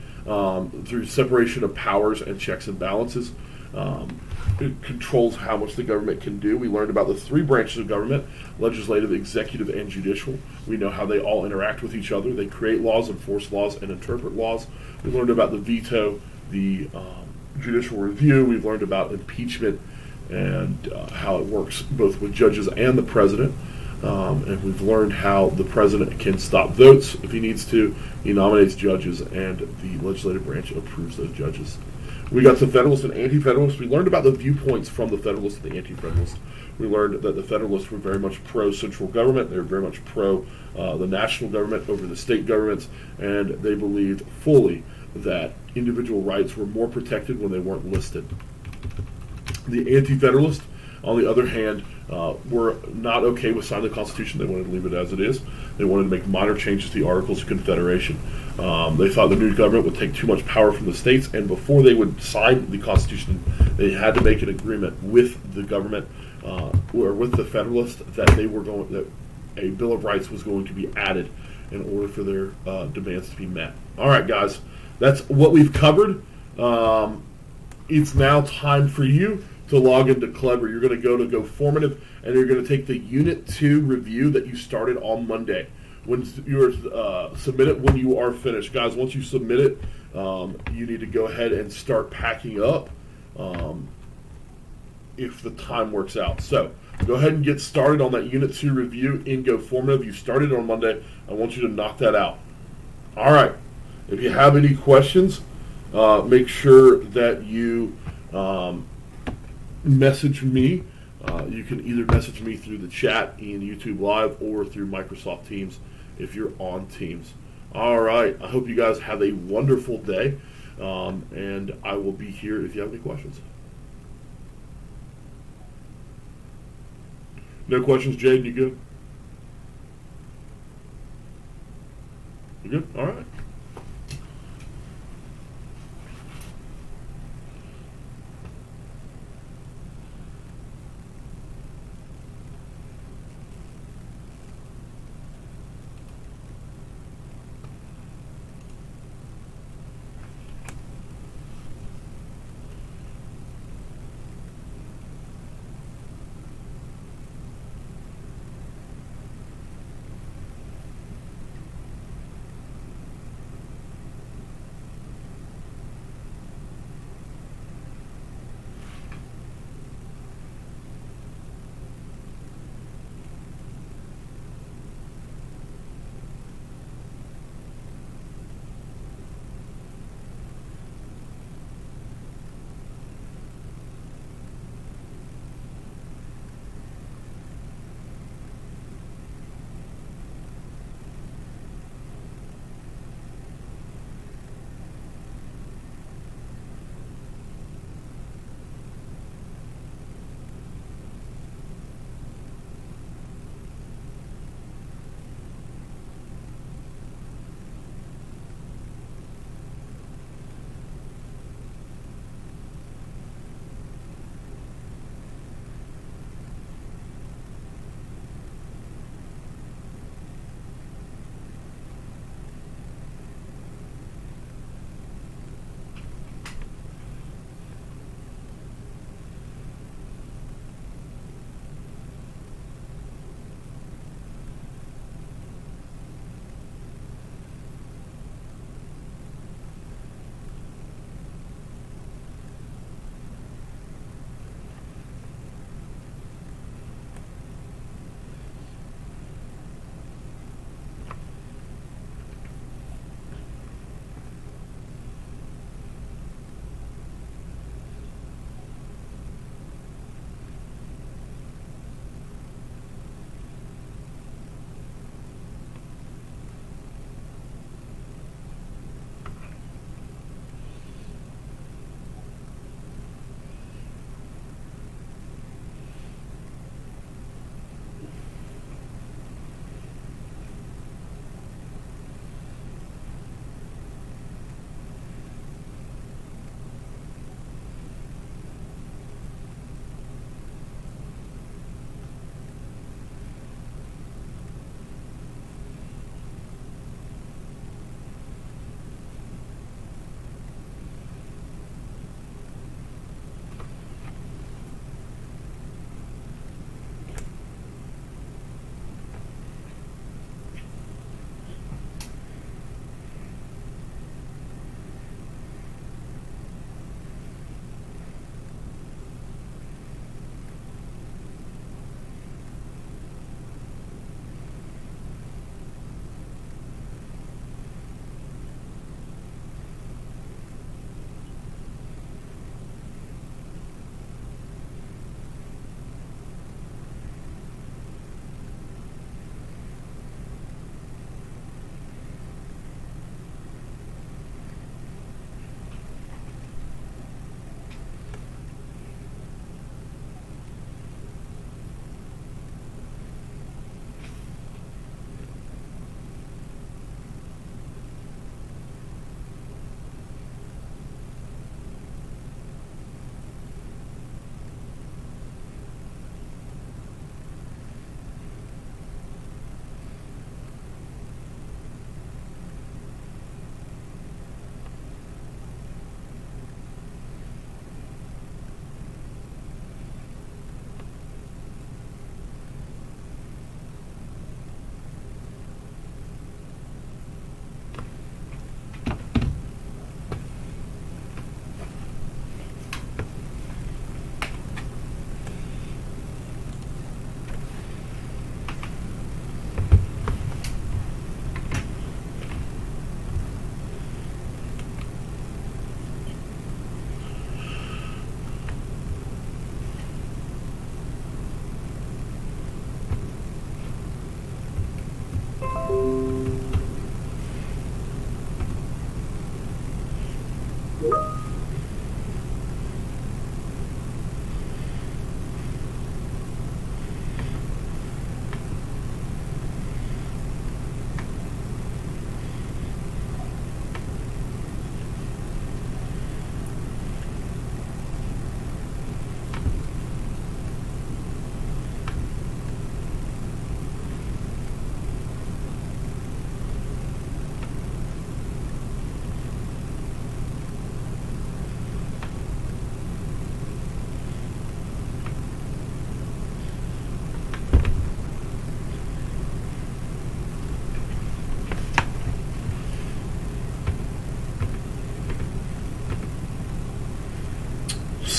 through separation of powers and checks and balances. It controls how much the government can do. We learned about the 3 branches of government: legislative, executive, and judicial. We know how they all interact with each other. They create laws, enforce laws, and interpret laws. We learned about the veto, the judicial review. We've learned about impeachment and how it works both with judges and the president. And we've learned how the president can stop votes if he needs to. He nominates judges, and the legislative branch approves those judges. We got the Federalists and Anti-Federalists. We learned about the viewpoints from the Federalists and the Anti-Federalists. We learned that the Federalists were very much pro-central government. They were very much pro the national government over the state governments, and they believed fully that individual rights were more protected when they weren't listed. The Anti-Federalists, on the other hand, were not okay with signing the Constitution. They wanted to leave it as it is. They wanted to make minor changes to the Articles of Confederation. They thought the new government would take too much power from the states, and before they would sign the Constitution, they had to make an agreement with the government or with the Federalists that that a Bill of Rights was going to be added in order for their demands to be met. All right, guys, that's what we've covered. It's now time for you to log into Clever. You're going to go to Go Formative, and you're going to take the Unit 2 review that you started on Monday. When you're submit it when you are finished. Guys, once you submit it, you need to go ahead and start packing up if the time works out. So go ahead and get started on that Unit 2 review in Go Formative. You started on Monday. I want you to knock that out. All right. If you have any questions, make sure that you message me. You can either message me through the chat in YouTube Live or through Microsoft Teams if you're on Teams. All right. I hope you guys have a wonderful day, and I will be here if you have any questions. No questions, Jaden? You good? You good? All right.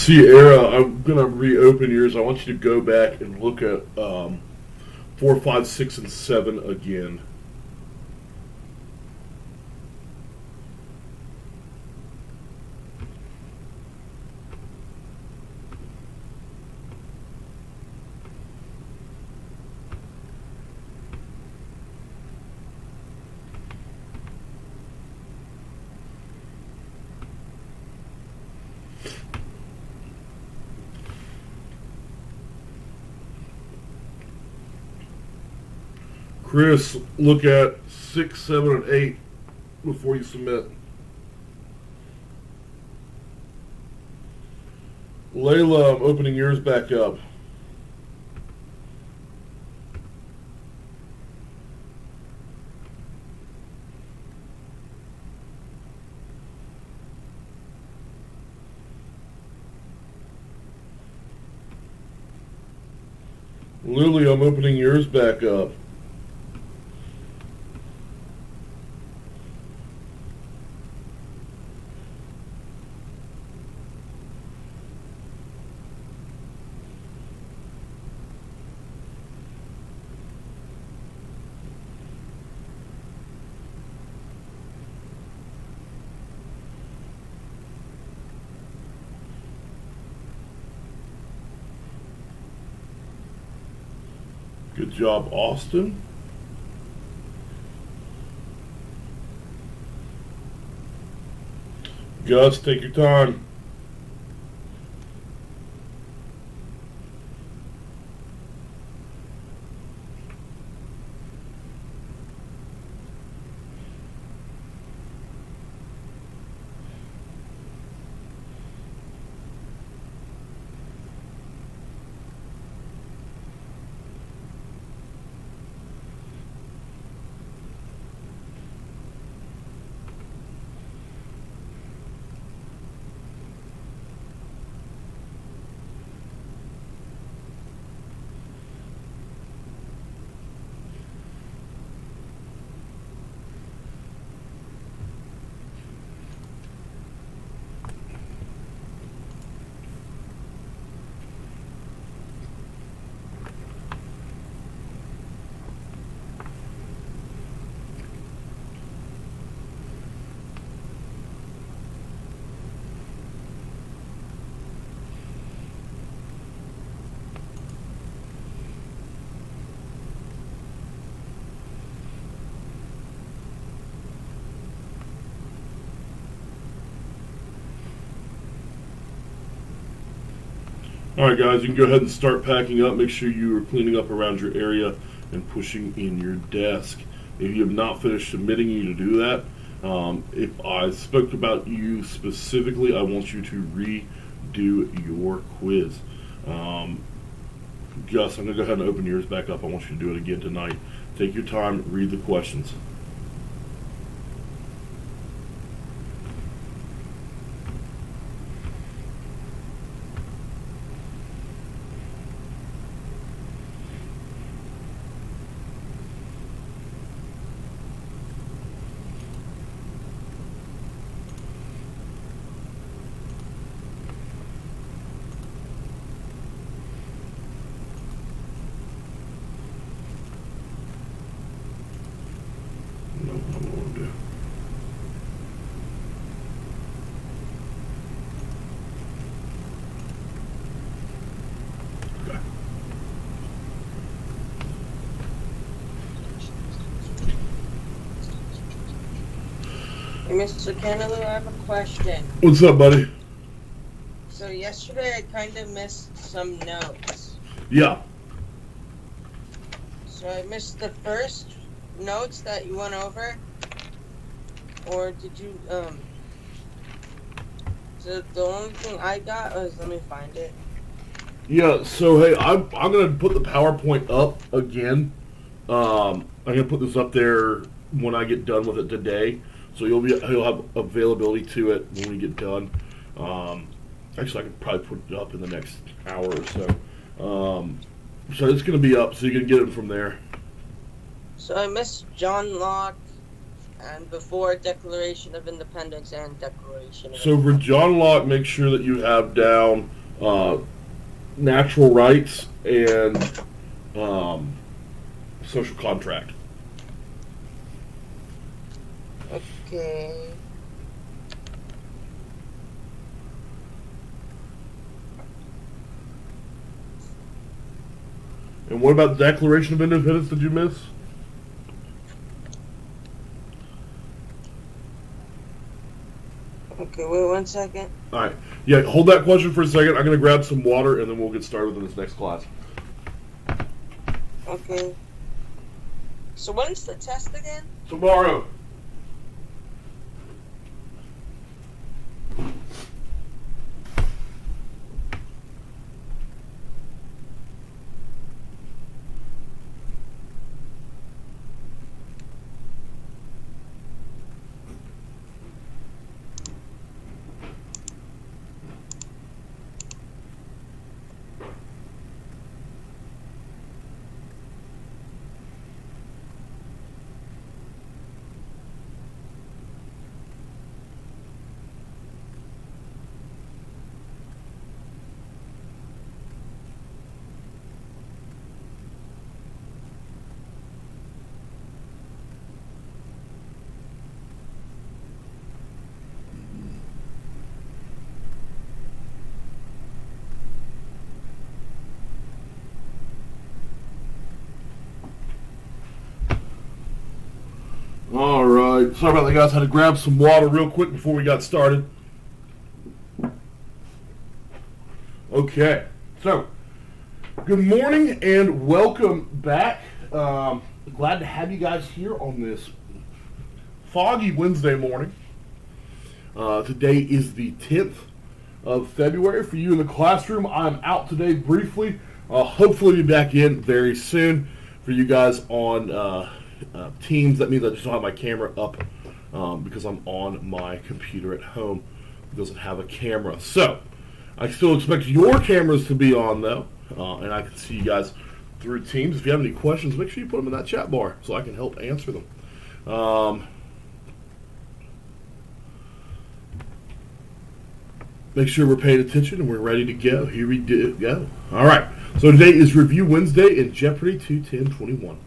Sierra, I'm going to reopen yours. I want you to go back and look at 4, 5, 6, and 7 again. Chris, look at 6, 7, and 8 before you submit. Layla, I'm opening yours back up. Lily, I'm opening yours back up. Good job, Austin. Gus, take your time. Alright guys, you can go ahead and start packing up. Make sure you are cleaning up around your area and pushing in your desk. If you have not finished submitting, you need to do that. If I spoke about you specifically, I want you to redo your quiz. Gus, I'm going to go ahead and open yours back up. I want you to do it again tonight. Take your time, read the questions. Mr. Cantelou, I have a question. What's up, buddy? So yesterday I kind of missed some notes. Yeah. So I missed the first notes that you went over? Or did you, so the only thing I got was, let me find it. Yeah, so hey, I'm going to put the PowerPoint up again. I'm going to put this up there when I get done with it today. So you'll have availability to it when we get done. Actually, I could probably put it up in the next hour or so. So it's going to be up, so you can get it from there. So I missed John Locke, and before Declaration of Independence and Declaration of So for John Locke, make sure that you have down natural rights and social contract. Okay. And what about the Declaration of Independence? Did you miss? Okay, wait 1 second. All right. Yeah, hold that question for a second. I'm going to grab some water, and then we'll get started in this next class. Okay. So when's the test again? Tomorrow. All right. Sorry about that, guys. Had to grab some water real quick before we got started. Okay. So, good morning and welcome back. Glad to have you guys here on this foggy Wednesday morning. Today is the 10th of February. For you in the classroom, I'm out today briefly. Hopefully be back in very soon. For you guys on Teams, that means I just don't have my camera up because I'm on my computer at home. It doesn't have a camera. So, I still expect your cameras to be on, though, and I can see you guys through Teams. If you have any questions, make sure you put them in that chat bar so I can help answer them. Make sure we're paying attention and we're ready to go. Here we go. All right. So today is Review Wednesday in Jeopardy! 21021.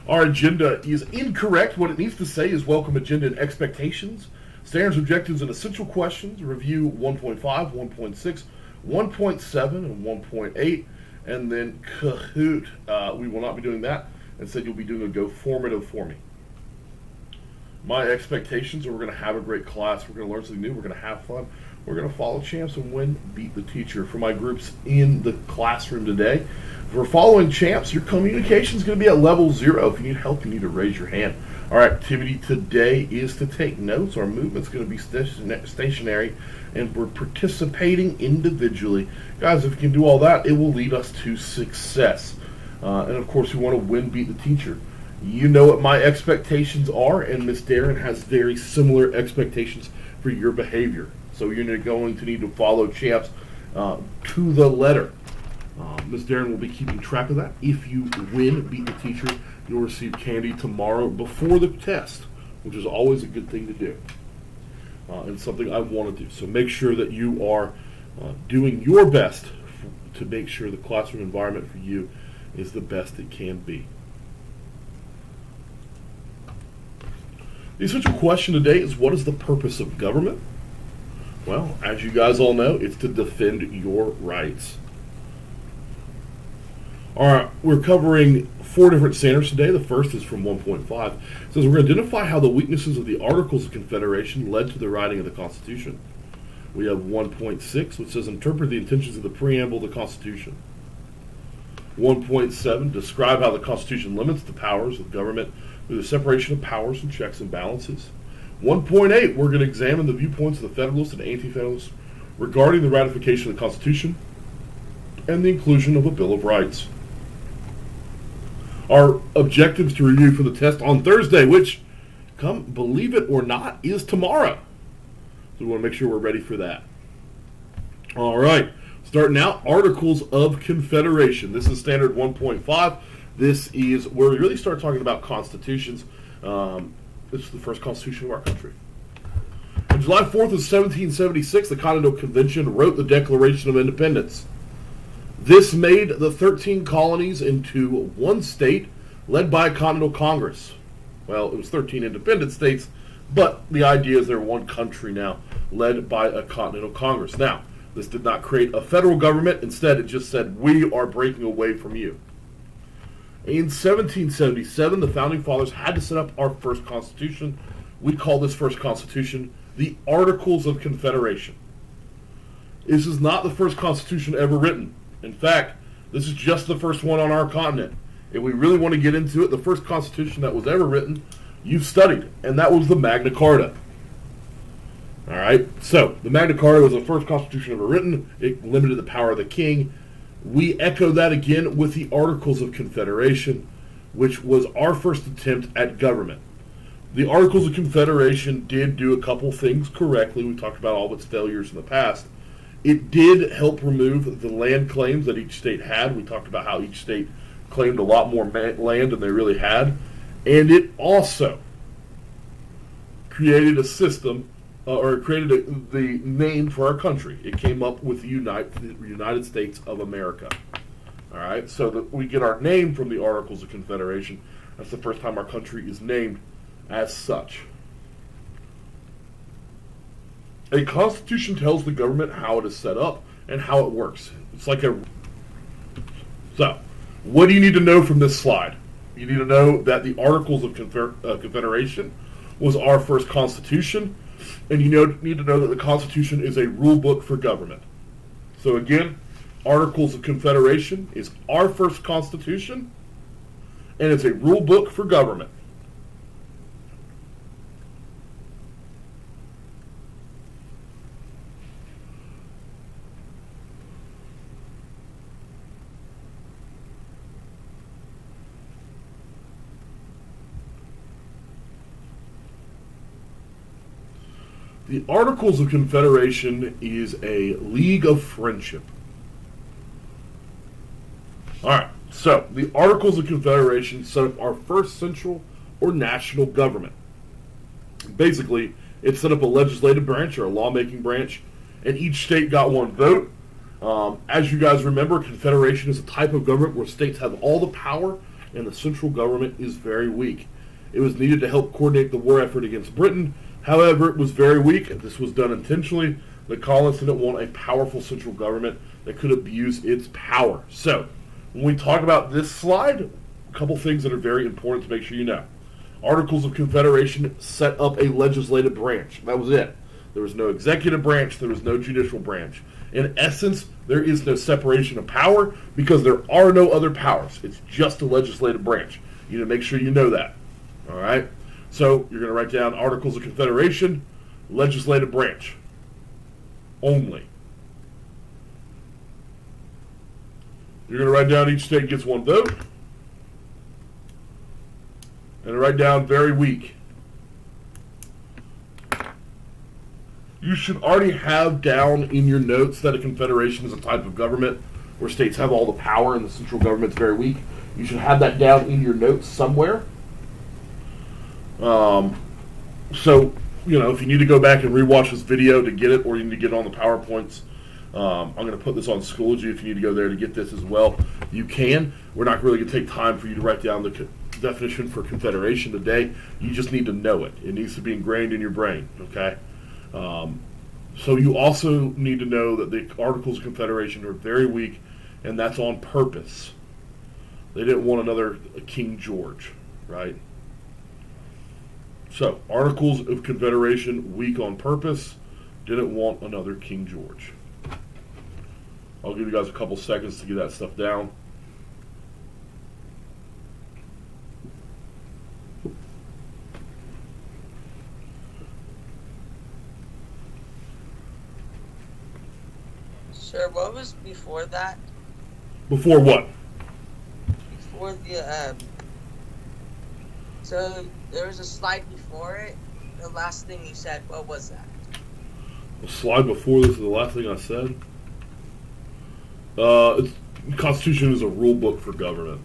Our agenda is incorrect. What it needs to say is welcome agenda and expectations, standards, objectives, and essential questions, review 1.5, 1.6, 1.7, and 1.8, and then Kahoot. We will not be doing that. Instead, you'll be doing a Go Formative for me. My expectations are we're going to have a great class. We're going to learn something new. We're going to have fun. We're going to follow champs and win, beat the teacher. For my groups in the classroom today, for following champs, your communication is going to be at level 0. If you need help, you need to raise your hand. Our activity today is to take notes. Our movement's going to be stationary, and we're participating individually. Guys, if you can do all that, it will lead us to success. And, of course, we want to win, beat the teacher. You know what my expectations are, and Miss Darren has very similar expectations for your behavior. So you're going to need to follow champs to the letter. Ms. Darren will be keeping track of that. If you win, beat the teacher, you'll receive candy tomorrow before the test, which is always a good thing to do, and something I want to do. So make sure that you are doing your best to make sure the classroom environment for you is the best it can be. The essential question today is, what is the purpose of government? Well, as you guys all know, it's to defend your rights. All right, we're covering 4 different standards today. The first is from 1.5. It says we're going to identify how the weaknesses of the Articles of Confederation led to the writing of the Constitution. We have 1.6, which says interpret the intentions of the Preamble of the Constitution. 1.7, describe how the Constitution limits the powers of government through the separation of powers and checks and balances. 1.8, we're going to examine the viewpoints of the Federalists and Anti-Federalists regarding the ratification of the Constitution and the inclusion of a Bill of Rights. Our objectives to review for the test on Thursday, which, come believe it or not, is tomorrow. So we want to make sure we're ready for that. All right, starting out, Articles of Confederation. This is standard 1.5. This is where we really start talking about constitutions. It's the first constitution of our country. On July 4th of 1776, the Continental Convention wrote the Declaration of Independence. This made the 13 colonies into one state led by a Continental Congress. Well, it was 13 independent states, but the idea is they're one country now, led by a Continental Congress. Now, this did not create a federal government. Instead, it just said, we are breaking away from you. In 1777, the Founding Fathers had to set up our first Constitution. We call this first Constitution the Articles of Confederation. This is not the first Constitution ever written. In fact, this is just the first one on our continent. If we really want to get into it, the first Constitution that was ever written, you've studied, and that was the Magna Carta. All right, so the Magna Carta was the first Constitution ever written. It limited the power of the king. We echo that again with the Articles of Confederation, which was our first attempt at government. The Articles of Confederation did do a couple things correctly. We talked about all of its failures in the past. It did help remove the land claims that each state had. We talked about how each state claimed a lot more land than they really had. And it also created a system, created the name for our country. It came up with the United States of America. All right, so that we get our name from the Articles of Confederation. That's the first time our country is named as such. A constitution tells the government how it is set up and how it works. It's like a... So, what do you need to know from this slide? You need to know that the Articles of Confederation was our first constitution, and you need to know that the Constitution is a rule book for government. So again, Articles of Confederation is our first constitution, and it's a rule book for government. The Articles of Confederation is a league of friendship. Alright, so the Articles of Confederation set up our first central or national government. Basically, it set up a legislative branch or a lawmaking branch, and each state got one vote. As you guys remember, Confederation is a type of government where states have all the power and the central government is very weak. It was needed to help coordinate the war effort against Britain. However, it was very weak. This was done intentionally. The colonists didn't want a powerful central government that could abuse its power. So, when we talk about this slide, a couple things that are very important to make sure you know. Articles of Confederation set up a legislative branch. That was it. There was no executive branch. There was no judicial branch. In essence, there is no separation of power because there are no other powers. It's just a legislative branch. You need to make sure you know that. All right? So, you're going to write down Articles of Confederation, legislative branch. Only. You're going to write down each state gets one vote. And write down very weak. You should already have down in your notes that a confederation is a type of government where states have all the power and the central government's very weak. You should have that down in your notes somewhere. So, if you need to go back and rewatch this video to get it, or you need to get it on the PowerPoints, I'm going to put this on Schoology. If you need to go there to get this as well, you can. We're not really going to take time for you to write down the definition for confederation today. You just need to know it. It needs to be ingrained in your brain, okay? So you also need to know that the Articles of Confederation are very weak, and that's on purpose. They didn't want another King George, right? So, Articles of Confederation, weak on purpose, didn't want another King George. I'll give you guys a couple seconds to get that stuff down. Sir, what was before that? Before what? Before the, so there was a slide before it. The last thing you said, what was that? The slide before this is the last thing I said. The Constitution is a rule book for government.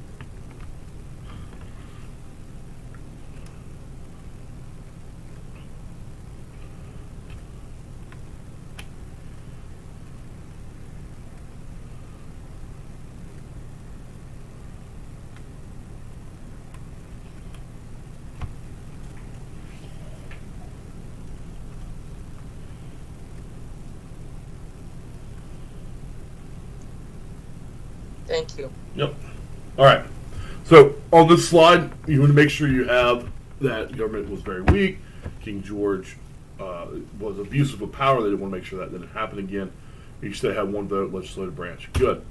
Thank you. Yep. All right. So on this slide, you want to make sure you have that the government was very weak. King George was abusive of power. They didn't want to make sure that didn't happen again. Each state had one vote, legislative branch. Good.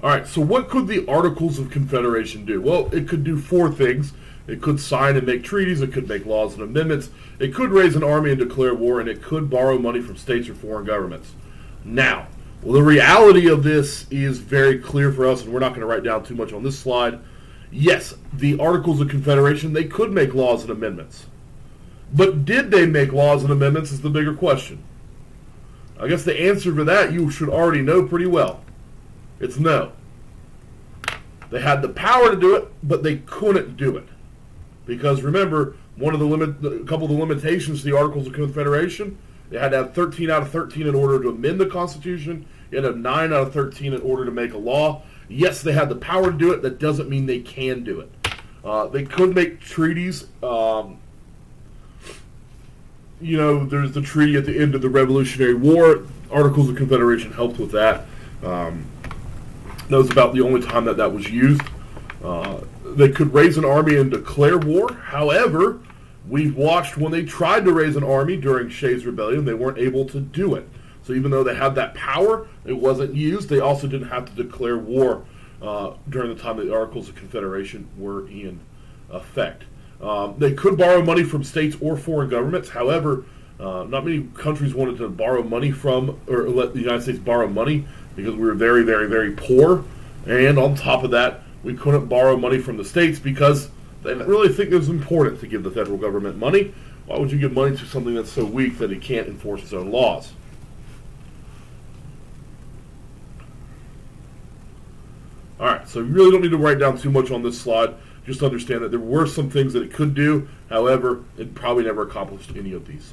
All right. So what could the Articles of Confederation do? Well, it could do four things. It could sign and make treaties. It could make laws and amendments. It could raise an army and declare war, and it could borrow money from states or foreign governments. Now, well, the reality of this is very clear for us, and we're not going to write down too much on this slide. Yes, the Articles of Confederation, they could make laws and amendments. But did they make laws and amendments is the bigger question. I guess the answer to that you should already know pretty well. It's no. They had the power to do it, but they couldn't do it. Because remember, a couple of the limitations to the Articles of Confederation, they had to have 13 out of 13 in order to amend the Constitution. You had to have 9 out of 13 in order to make a law. Yes, they had the power to do it. That doesn't mean they can do it. They could make treaties. There's the treaty at the end of the Revolutionary War. Articles of Confederation helped with that. That was about the only time that was used. They could raise an army and declare war. However, we've watched when they tried to raise an army during Shae's rebellion, they weren't able to do it. So even though they had that power, it wasn't used. They also didn't have to declare war during the time the Articles of Confederation were in effect. They could borrow money from states or foreign governments. However, not many countries wanted to borrow money from, or let the United States borrow money because we were very, very, very poor. And on top of that, we couldn't borrow money from the states because they didn't really think it was important to give the federal government money. Why would you give money to something that's so weak that it can't enforce its own laws? All right, so you really don't need to write down too much on this slide. Just understand that there were some things that it could do. However, it probably never accomplished any of these.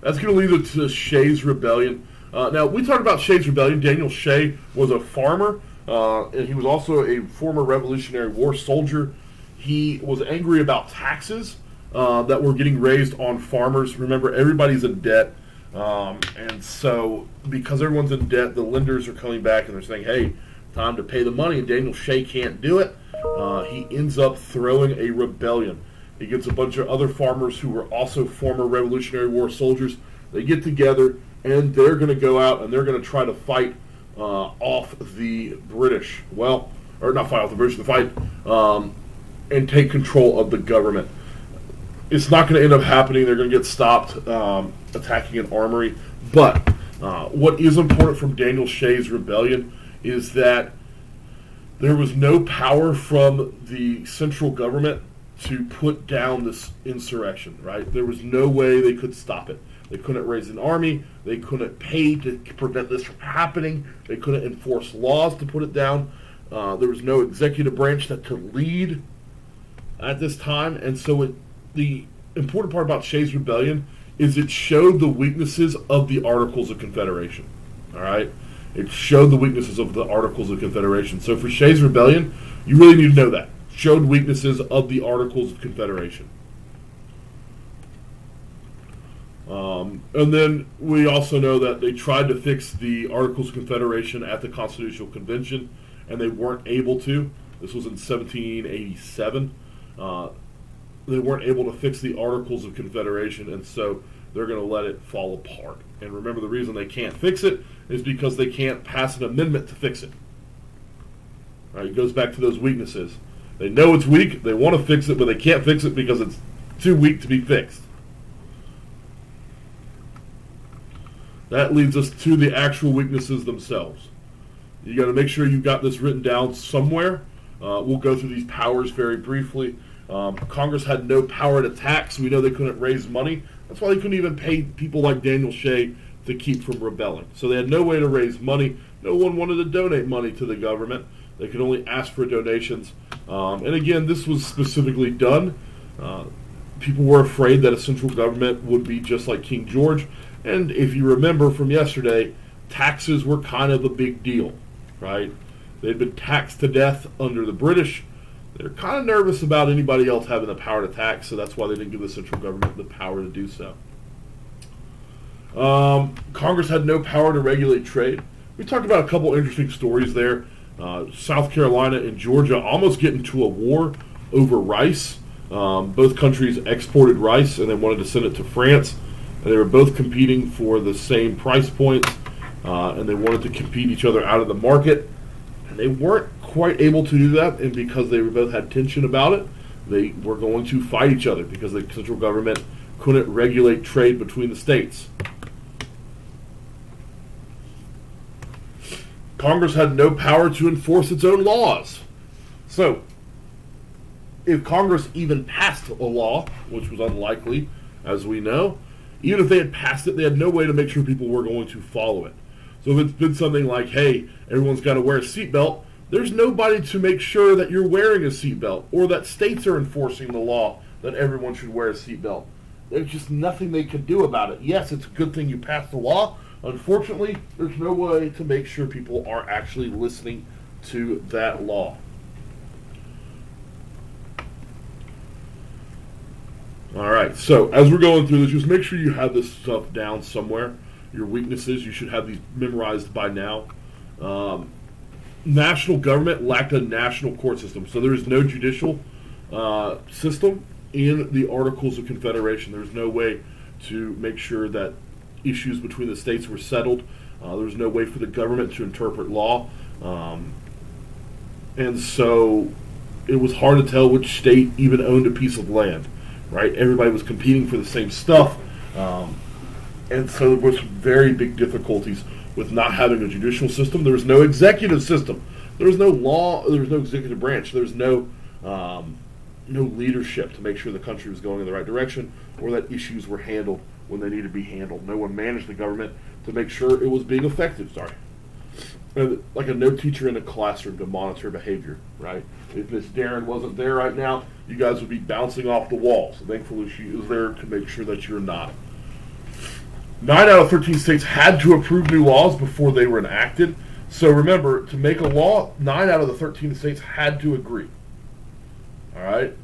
That's going to lead us to Shae's rebellion. Now, we talked about Shae's rebellion. Daniel Shae was a farmer, and he was also a former Revolutionary War soldier. He was angry about taxes that were getting raised on farmers. Remember, everybody's in debt. And so, because everyone's in debt, the lenders are coming back and they're saying, hey, time to pay the money, and Daniel Shae can't do it. He ends up throwing a rebellion. He gets a bunch of other farmers who were also former Revolutionary War soldiers. They get together, and they're going to go out, and they're going to try to fight off the British. Well, or not fight off the British, to fight and take control of the government. It's not going to end up happening. They're going to get stopped attacking an armory. But what is important from Daniel Shae's rebellion is that there was no power from the central government to put down this insurrection, right? There was no way they could stop it. They couldn't raise an army. They couldn't pay to prevent this from happening. They couldn't enforce laws to put it down. There was no executive branch that could lead at this time. And so the important part about Shae's rebellion is it showed the weaknesses of the Articles of Confederation, all right? It showed the weaknesses of the Articles of Confederation. So for Shae's rebellion, you really need to know that. Showed weaknesses of the Articles of Confederation. And then we also know that they tried to fix the Articles of Confederation at the Constitutional Convention, and they weren't able to. This was in 1787. They weren't able to fix the Articles of Confederation, and so they're going to let it fall apart. And remember, the reason they can't fix it is because they can't pass an amendment to fix it. All right, it goes back to those weaknesses. They know it's weak, they want to fix it, but they can't fix it because it's too weak to be fixed. That leads us to the actual weaknesses themselves. You got to make sure you've got this written down somewhere. We'll go through these powers very briefly. Congress had no power to tax. We know they couldn't raise money. That's why they couldn't even pay people like Daniel Shae to keep from rebelling. So they had no way to raise money. No one wanted to donate money to the government. They could only ask for donations. And again, this was specifically done. People were afraid that a central government would be just like King George. And if you remember from yesterday, taxes were kind of a big deal, right? They'd been taxed to death under the British. They're kind of nervous about anybody else having the power to tax, so that's why they didn't give the central government the power to do so. Congress had no power to regulate trade. We talked about a couple interesting stories there. South Carolina and Georgia almost get into a war over rice. Both countries exported rice, and they wanted to send it to France. And they were both competing for the same price points, and they wanted to compete each other out of the market. And they weren't quite able to do that, and because they both had tension about it, they were going to fight each other because the central government couldn't regulate trade between the states. Congress had no power to enforce its own laws. So, if Congress even passed a law, which was unlikely, as we know, even if they had passed it, they had no way to make sure people were going to follow it. So if it's been something like, hey, everyone's got to wear a seatbelt, there's nobody to make sure that you're wearing a seatbelt, or that states are enforcing the law that everyone should wear a seatbelt. There's just nothing they can do about it. Yes, it's a good thing you passed the law. Unfortunately, there's no way to make sure people are actually listening to that law. All right, so as we're going through this, just make sure you have this stuff down somewhere. Your weaknesses, you should have these memorized by now. National government lacked a national court system, so there is no judicial system in the Articles of Confederation. There's no way to make sure that issues between the states were settled. There's no way for the government to interpret law. And so it was hard to tell which state even owned a piece of land, right? Everybody was competing for the same stuff. And so there was very big difficulties with not having a judicial system. There was no executive system. There was no law. There was no executive branch. There was no leadership to make sure the country was going in the right direction, or that issues were handled when they needed to be handled. No one managed the government to make sure it was being effective. Like a no teacher in a classroom to monitor behavior, right? If Miss Darren wasn't there right now, you guys would be bouncing off the walls. Thankfully, she is there to make sure that you're not. 9 out of 13 states had to approve new laws before they were enacted. So remember, to make a law, 9 out of the 13 states had to agree. All right?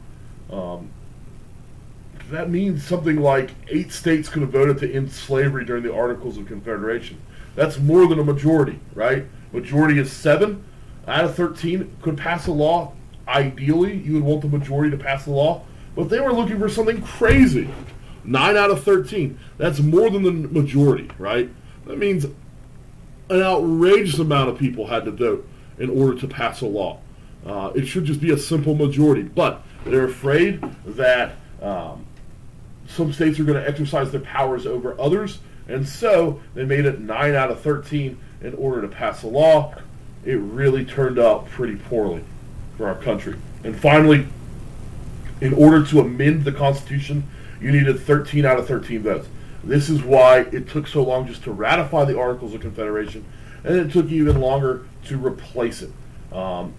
That means something like 8 states could have voted to end slavery during the Articles of Confederation. That's more than a majority, right? Majority is 7 out of 13 could pass a law. Ideally, you would want the majority to pass the law, but they were looking for something crazy. 9 out of 13. That's more than the majority, right? That means an outrageous amount of people had to vote in order to pass a law. It should just be a simple majority, but they're afraid that some states are going to exercise their powers over others, and so they made it 9 out of 13 in order to pass a law. It really turned out pretty poorly for our country. And finally, in order to amend the Constitution, you needed 13 out of 13 votes. This is why it took so long just to ratify the Articles of Confederation, and it took even longer to replace it.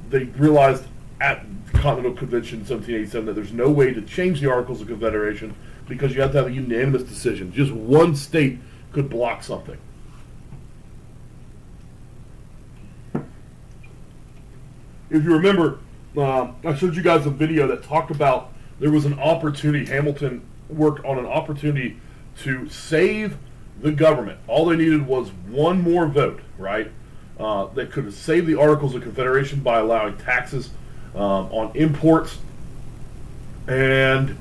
They realized at the Continental Convention in 1787 that there's no way to change the Articles of Confederation because you have to have a unanimous decision. Just one state could block something. If you remember, I showed you guys a video that talked about there was an opportunity. Hamilton worked on an opportunity to save the government. All they needed was one more vote, right? That could have saved the Articles of Confederation by allowing taxes on imports. And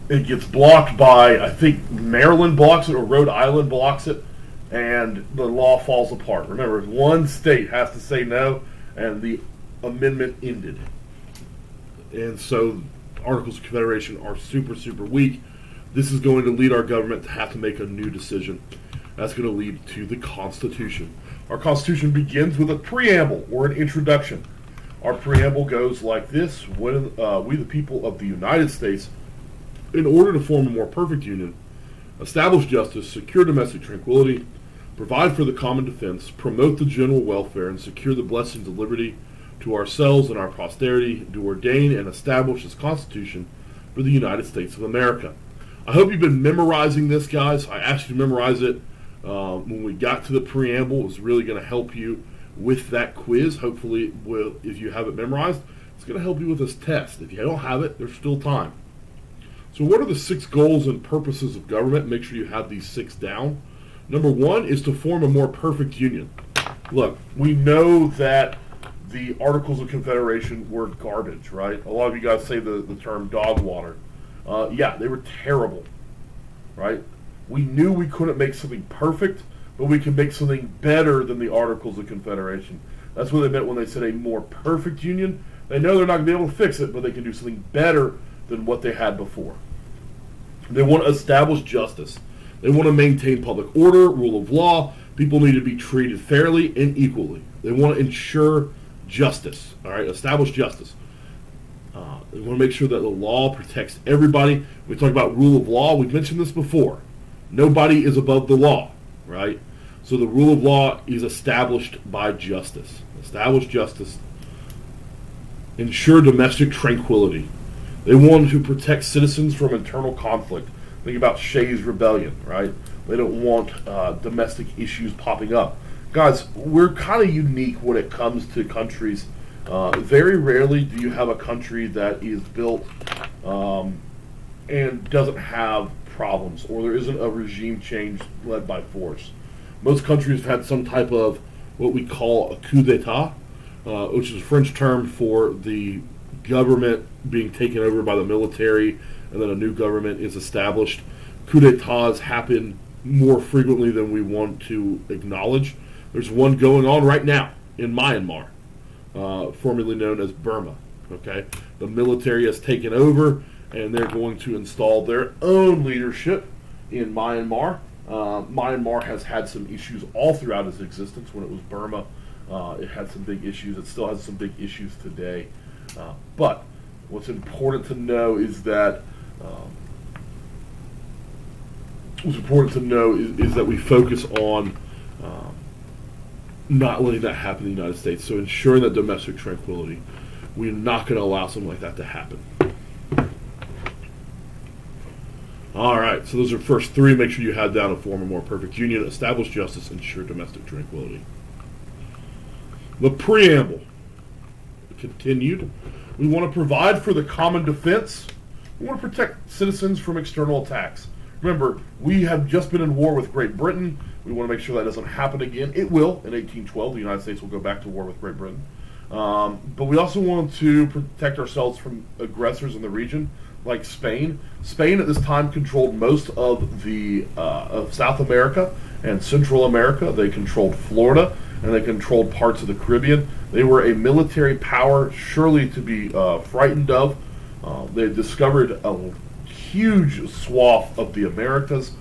it gets blocked by, I think, Maryland blocks it or Rhode Island blocks it, and the law falls apart. Remember, one state has to say no, and the amendment ended. And so Articles of Confederation are super, super weak. This is going to lead our government to have to make a new decision. That's going to lead to the Constitution. Our Constitution begins with a preamble or an introduction. Our preamble goes like this: when we, the people of the United States, in order to form a more perfect union, establish justice, secure domestic tranquility, provide for the common defense, promote the general welfare, and secure the blessings of liberty to ourselves and our posterity, do ordain and establish this Constitution for the United States of America. I hope you've been memorizing this, guys. I asked you to memorize it when we got to the preamble. It was really going to help you with that quiz. Hopefully, if you have it memorized, it's going to help you with this test. If you don't have it, there's still time. So what are the 6 goals and purposes of government? Make sure you have these 6 down. Number 1 is to form a more perfect union. Look, we know that the Articles of Confederation were garbage, right? A lot of you guys say the term dog water. Yeah, they were terrible, right? We knew we couldn't make something perfect, but we can make something better than the Articles of Confederation. That's what they meant when they said a more perfect union. They know they're not going to be able to fix it, but they can do something better than what they had before. They want to establish justice. They want to maintain public order, rule of law. People need to be treated fairly and equally. They want to ensure justice, all right? Establish justice. They want to make sure that the law protects everybody. We talk about rule of law. We've mentioned this before. Nobody is above the law, right? So the rule of law is established by justice. Establish justice. Ensure domestic tranquility. They want to protect citizens from internal conflict. Think about Shae's rebellion, right? They don't want domestic issues popping up. Guys, we're kind of unique when it comes to countries. Very rarely do you have a country that is built and doesn't have problems, or there isn't a regime change led by force. Most countries have had some type of what we call a coup d'etat, which is a French term for the government being taken over by the military, and then a new government is established. Coup d'etats happen more frequently than we want to acknowledge. There's one going on right now in Myanmar, formerly known as Burma. Okay, the military has taken over, and they're going to install their own leadership in Myanmar. Myanmar has had some issues all throughout its existence. When it was Burma, it had some big issues. It still has some big issues today. But what's important to know is that we focus on not letting that happen in the United States. So ensuring that domestic tranquility. We're not going to allow something like that to happen. All right, so those are first three. Make sure you had down to form a more perfect union, establish justice, ensure domestic tranquility. The Preamble. Continued. We want to provide for the common defense. We want to protect citizens from external attacks. Remember, we have just been in war with Great Britain. We want to make sure that doesn't happen again. It will. In 1812, the United States will go back to war with Great Britain. But we also want to protect ourselves from aggressors in the region, like Spain. Spain at this time controlled most of the of South America and Central America. They controlled Florida, and they controlled parts of the Caribbean. They were a military power, surely to be frightened of. They discovered a huge swath of the Americas.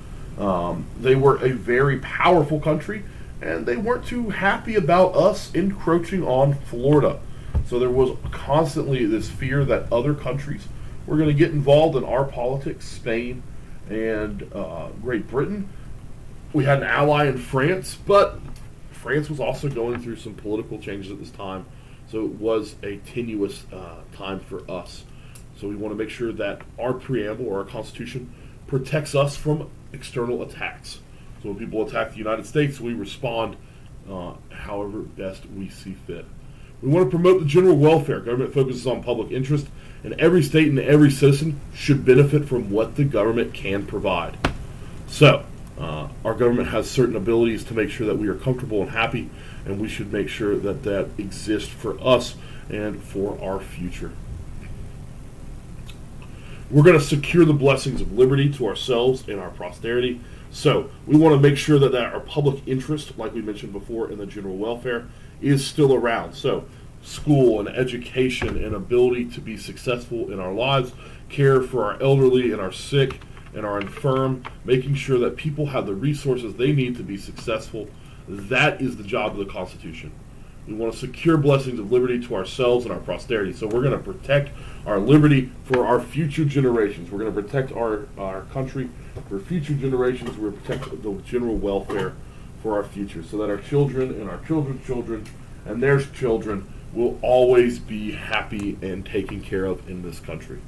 They were a very powerful country, and they weren't too happy about us encroaching on Florida. So there was constantly this fear that other countries were going to get involved in our politics, Spain and Great Britain. We had an ally in France, but France was also going through some political changes at this time, so it was a tenuous time for us. So we want to make sure that our preamble or our Constitution protects us from external attacks. So when people attack the United States, we respond however best we see fit. We want to promote the general welfare. Government focuses on public interest, and every state and every citizen should benefit from what the government can provide. So, our government has certain abilities to make sure that we are comfortable and happy, and we should make sure that that exists for us and for our future. We're going to secure the blessings of liberty to ourselves and our posterity. So we want to make sure that our public interest, like we mentioned before, in the general welfare, is still around. So school and education and ability to be successful in our lives, care for our elderly and our sick and our infirm, making sure that people have the resources they need to be successful. That is the job of the Constitution. We want to secure blessings of liberty to ourselves and our posterity. So we're going to protect our liberty for our future generations. We're going to protect our country for future generations. We're going to protect the general welfare for our future so that our children and our children's children and their children will always be happy and taken care of in this country.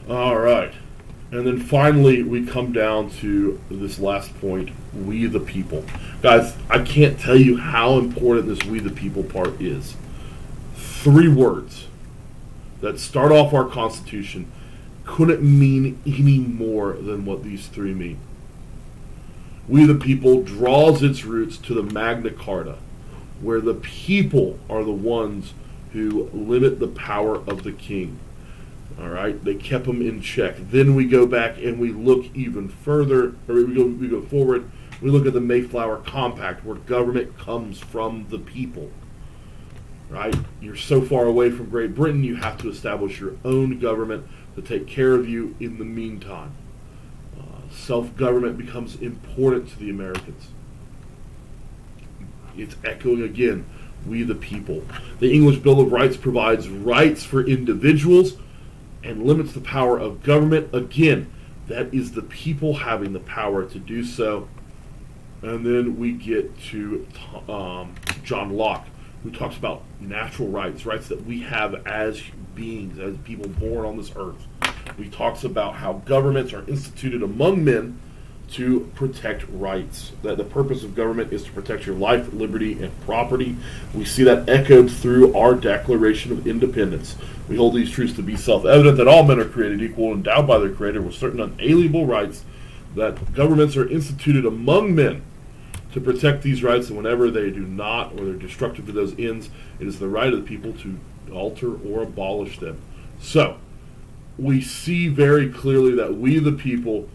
All right. And then finally, we come down to this last point, we the people. Guys, I can't tell you how important this we the people part is. 3 words that start off our Constitution couldn't mean any more than what these 3 mean. We the people draws its roots to the Magna Carta, where the people are the ones who limit the power of the king. All right, they kept them in check. Then we go back and we look even further, or we go forward. We look at the Mayflower Compact, where government comes from the people. Right? You're so far away from Great Britain, you have to establish your own government to take care of you in the meantime. Self-government becomes important to the Americans. It's echoing again, we the people. The English Bill of Rights provides rights for individuals and limits the power of government. Again, that is the people having the power to do so. And then we get to John Locke, who talks about natural rights, rights that we have as beings, as people born on this earth. He talks about how governments are instituted among men to protect rights. That the purpose of government is to protect your life, liberty, and property. We see that echoed through our Declaration of Independence. We hold these truths to be self-evident, that all men are created equal, endowed by their Creator with certain unalienable rights, that governments are instituted among men to protect these rights, and whenever they do not, or they're destructive to those ends, it is the right of the people to alter or abolish them. So, we see very clearly that we the people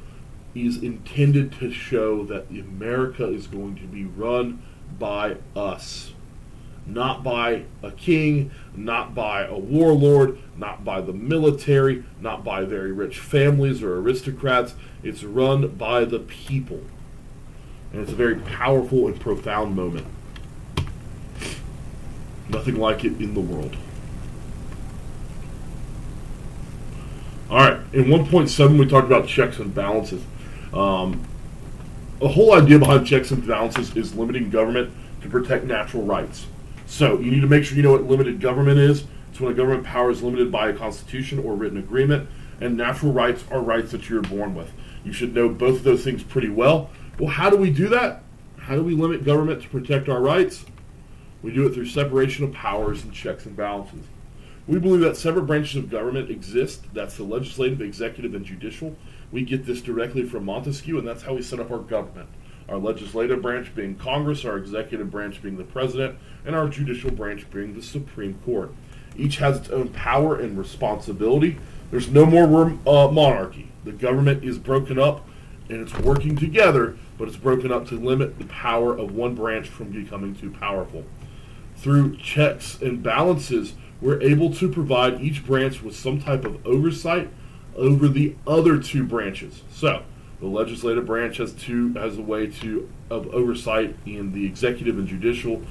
is intended to show that America is going to be run by us. Not by a king, not by a warlord, not by the military, not by very rich families or aristocrats. It's run by the people. And it's a very powerful and profound moment. Nothing like it in the world. Alright, in 1.7 we talked about checks and balances. The whole idea behind checks and balances is limiting government to protect natural rights. So, you need to make sure you know what limited government is. It's when a government power is limited by a constitution or written agreement, and natural rights are rights that you're born with. You should know both of those things pretty well. Well, how do we do that? How do we limit government to protect our rights? We do it through separation of powers and checks and balances. We believe that separate branches of government exist. That's the legislative, executive, and judicial. We get this directly from Montesquieu, and that's how we set up our government. Our legislative branch being Congress, our executive branch being the President, and our judicial branch being the Supreme Court. Each has its own power and responsibility. There's no more monarchy. The government is broken up, and it's working together, but it's broken up to limit the power of one branch from becoming too powerful. Through checks and balances, we're able to provide each branch with some type of oversight over the other two branches. So, the legislative branch has a way of oversight in the executive and judicial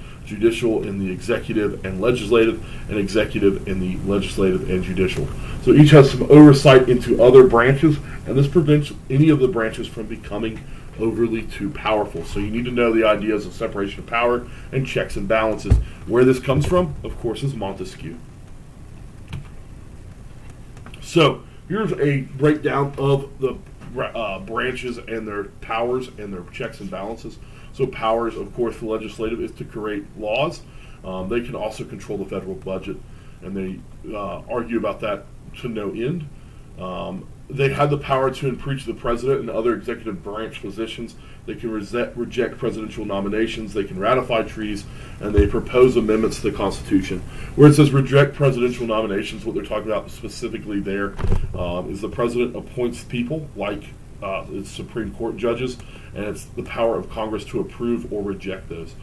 in the executive and legislative in the legislative and judicial. So each has some oversight into other branches, and this prevents any of the branches from becoming overly too powerful. So you need to know the ideas of separation of power and checks and balances. Where this comes from, of course, is Montesquieu. So here's a breakdown of the branches and their powers and their checks and balances. So powers, of course, for legislative is to create laws. They can also control the federal budget, and they argue about that to no end. They have the power to impeach the president and other executive branch positions. They can reject presidential nominations. They can ratify treaties, and they propose amendments to the Constitution. Where it says reject presidential nominations, what they're talking about specifically there is the president appoints people, like it's Supreme Court judges, and it's the power of Congress to approve or reject those.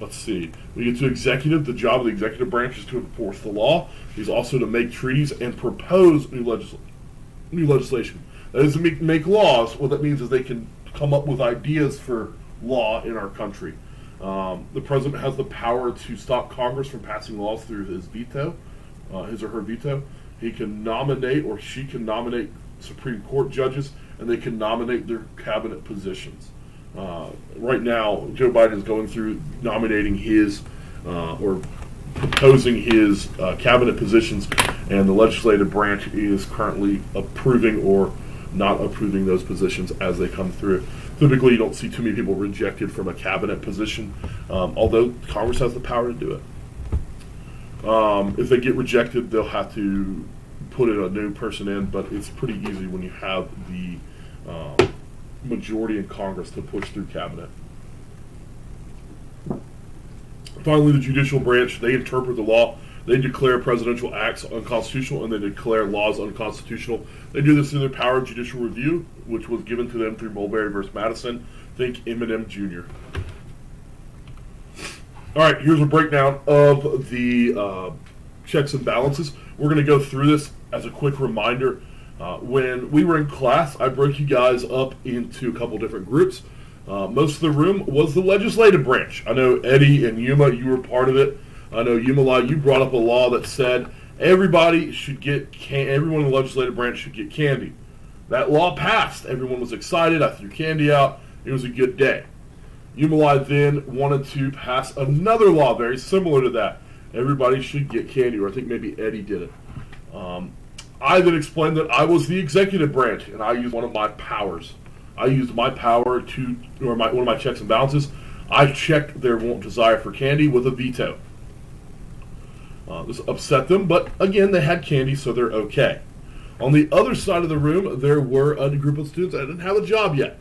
Let's see. We get to executive. The job of the executive branch is to enforce the law. He's also to make treaties and propose new legislation. That is to make laws. What that means is they can come up with ideas for law in our country. The president has the power to stop Congress from passing laws through his veto, his or her veto. He can nominate, or she can nominate, Supreme Court judges, and they can nominate their cabinet positions. Right now, Joe Biden is going through nominating his or proposing his cabinet positions, and the legislative branch is currently approving or not approving those positions as they come through. Typically, you don't see too many people rejected from a cabinet position, although Congress has the power to do it. If they get rejected, they'll have to put a new person in, but it's pretty easy when you have the majority in Congress to push through cabinet. Finally, the judicial branch, they interpret the law. They declare presidential acts unconstitutional, and they declare laws unconstitutional. They do this through their power of judicial review, which was given to them through Mulberry versus Madison. Think Eminem Jr. All right, here's a breakdown of the checks and balances. We're going to go through this as a quick reminder. When we were in class, I broke you guys up into a couple different groups. Most of the room was the legislative branch. I know Eddie and Yuma, you were part of it. I know Yuma, you brought up a law that said everybody should get everyone in the legislative branch should get candy. That law passed. Everyone was excited. I threw candy out. It was a good day. Yuma then wanted to pass another law very similar to that. Everybody should get candy, or I think maybe Eddie did it. I then explained that I was the executive branch, and I used one of my powers. I used my power to, or one of my checks and balances. I checked their desire for candy with a veto. This upset them, but again, they had candy, so they're okay. On the other side of the room, there were a group of students that didn't have a job yet.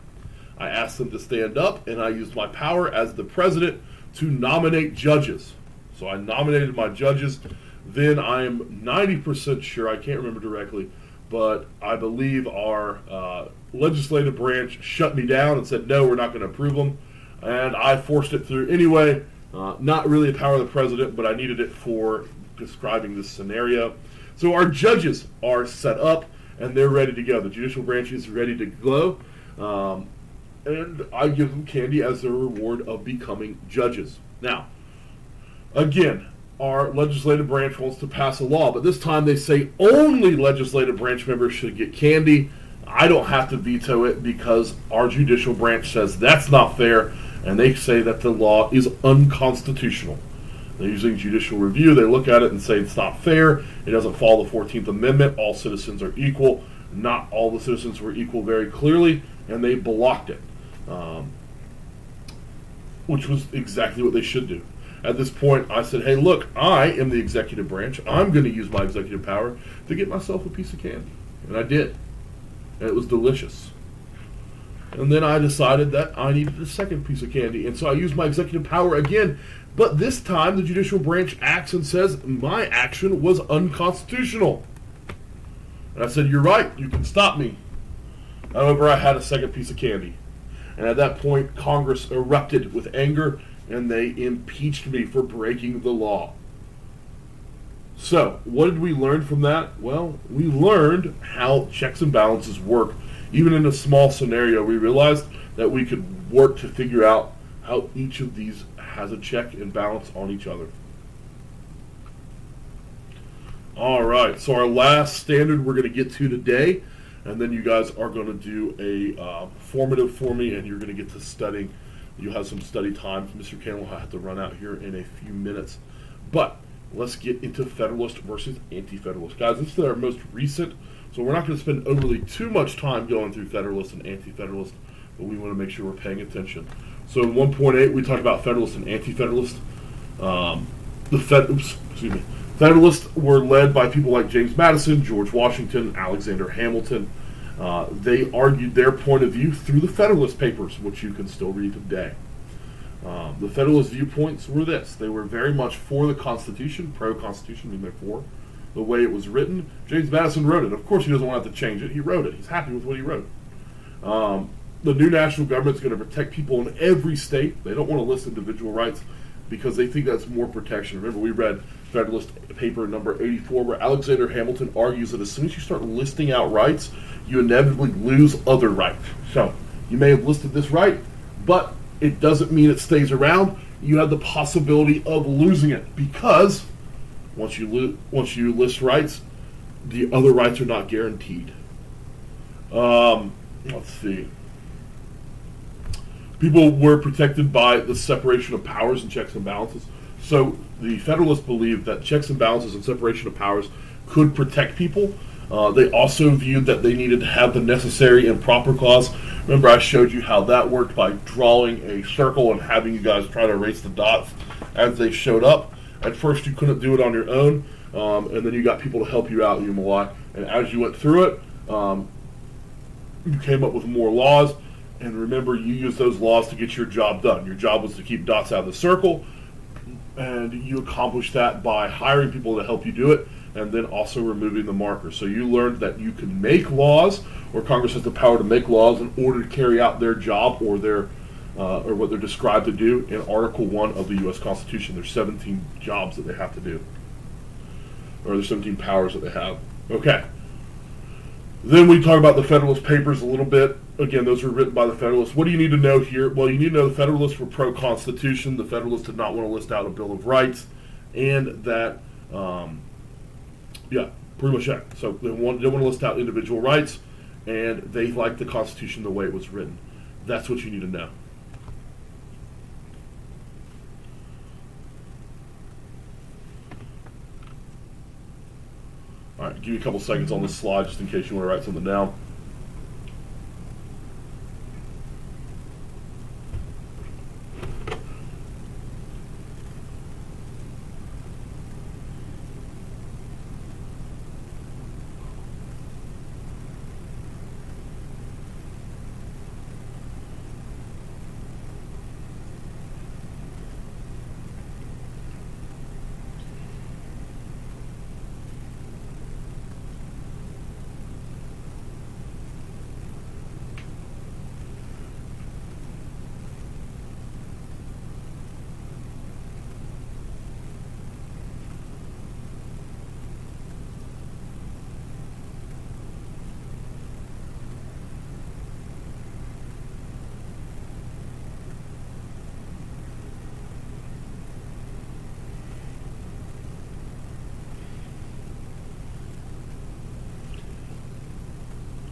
I asked them to stand up, and I used my power as the president to nominate judges. So I nominated my judges. Then I'm 90% sure, I can't remember directly, but I believe our legislative branch shut me down and said, no, we're not going to approve them. And I forced it through anyway. Not really a power of the president, but I needed it for describing this scenario. So our judges are set up, and they're ready to go. The judicial branch is ready to go. And I give them candy as their reward of becoming judges. Now, again, our legislative branch wants to pass a law, but this time they say only legislative branch members should get candy. I don't have to veto it because our judicial branch says that's not fair, and they say that the law is unconstitutional. They're using judicial review. They look at it and say it's not fair. It doesn't follow the 14th Amendment. All citizens are equal. Not all the citizens were equal very clearly, and they blocked it, which was exactly what they should do. At this point, I said, hey, look, I am the executive branch. I'm going to use my executive power to get myself a piece of candy. And I did. And it was delicious. And then I decided that I needed a second piece of candy. And so I used my executive power again. But this time, the judicial branch acts and says my action was unconstitutional. And I said, you're right. You can stop me. However, I had a second piece of candy. And at that point, Congress erupted with anger, and they impeached me for breaking the law. So, what did we learn from that? Well, we learned how checks and balances work. Even in a small scenario, we realized that we could work to figure out how each of these has a check and balance on each other. All right, so our last standard we're going to get to today, and then you guys are going to do a formative for me, and you're going to get to studying. You'll have some study time. Mr. Cantelou will have to run out here in a few minutes. But let's get into Federalist versus Anti-Federalist. Guys, this is our most recent, so we're not going to spend overly too much time going through Federalist and Anti-Federalist, but we want to make sure we're paying attention. So in 1.8, we talked about Federalist and Anti-Federalist. Federalists were led by people like James Madison, George Washington, Alexander Hamilton. They argued their point of view through the Federalist Papers, which you can still read today. The Federalist viewpoints were this. They were very much for the Constitution, pro-Constitution, meaning they're for the way it was written. James Madison wrote it. Of course, he doesn't want to have to change it. He wrote it. He's happy with what he wrote. The new national government is going to protect people in every state. They don't want to list individual rights because they think that's more protection. Remember, we read Federalist paper number 84, where Alexander Hamilton argues that as soon as you start listing out rights, you inevitably lose other rights. So, you may have listed this right, but it doesn't mean it stays around. You have the possibility of losing it because once you list rights, the other rights are not guaranteed. Let's see. People were protected by the separation of powers and checks and balances. So the Federalists believed that checks and balances and separation of powers could protect people. They also viewed that they needed to have the necessary and proper clause. Remember, I showed you how that worked by drawing a circle and having you guys try to erase the dots as they showed up. At first, you couldn't do it on your own, and then you got people to help you out, and as you went through it, you came up with more laws. And remember, you used those laws to get your job done. Your job was to keep dots out of the circle. And you accomplish that by hiring people to help you do it, and then also removing the markers. So you learned that you can make laws, or Congress has the power to make laws in order to carry out their job or their or what they're described to do in Article 1 of the U.S. Constitution. There's 17 jobs that they have to do, or there's 17 powers that they have. Okay. Then we talk about the Federalist Papers a little bit. Again, those were written by the Federalists. What do you need to know here? Well, you need to know the Federalists were pro-Constitution. The Federalists did not want to list out a Bill of Rights, and that, yeah, pretty much that. So they didn't want to list out individual rights, and they liked the Constitution the way it was written. That's what you need to know. All right, give you a couple seconds on this slide just in case you want to write something down.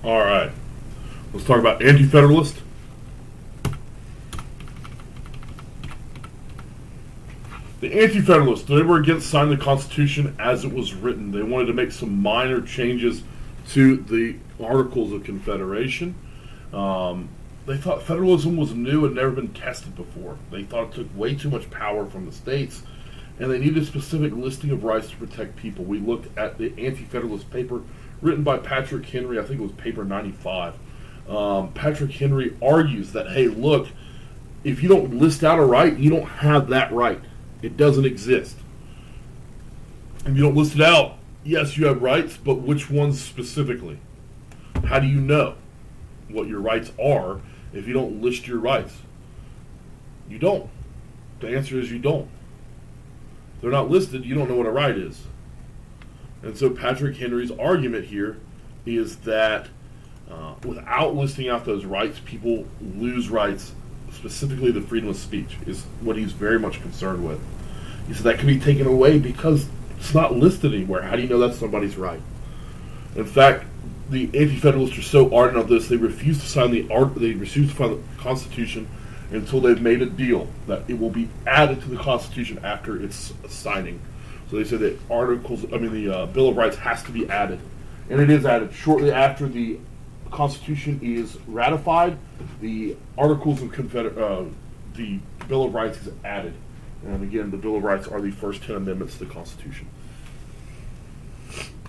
All right, let's talk about Anti-Federalist. The Anti-Federalists, they were against signing the Constitution as it was written. They wanted to make some minor changes to the Articles of Confederation. They thought federalism was new and never been tested before. They thought it took way too much power from the states, and they needed a specific listing of rights to protect people. We looked at the Anti-Federalist paper written by Patrick Henry. I think it was paper 95. Patrick Henry argues that, hey, look, if you don't list out a right, you don't have that right. It doesn't exist. If you don't list it out, yes, you have rights, but which ones specifically? How do you know what your rights are if you don't list your rights? You don't. The answer is you don't. If they're not listed, you don't know what a right is. And so Patrick Henry's argument here is that without listing out those rights, people lose rights, specifically the freedom of speech, is what he's very much concerned with. He said that can be taken away because it's not listed anywhere. How do you know that's somebody's right? In fact, the Anti-Federalists are so ardent of this, they refuse to sign the Constitution until they've made a deal that it will be added to the Constitution after its signing. So they say that the Bill of Rights has to be added, and it is added shortly after the Constitution is ratified. The Articles of the Bill of Rights is added, and again, the Bill of Rights are the first 10 amendments to the Constitution.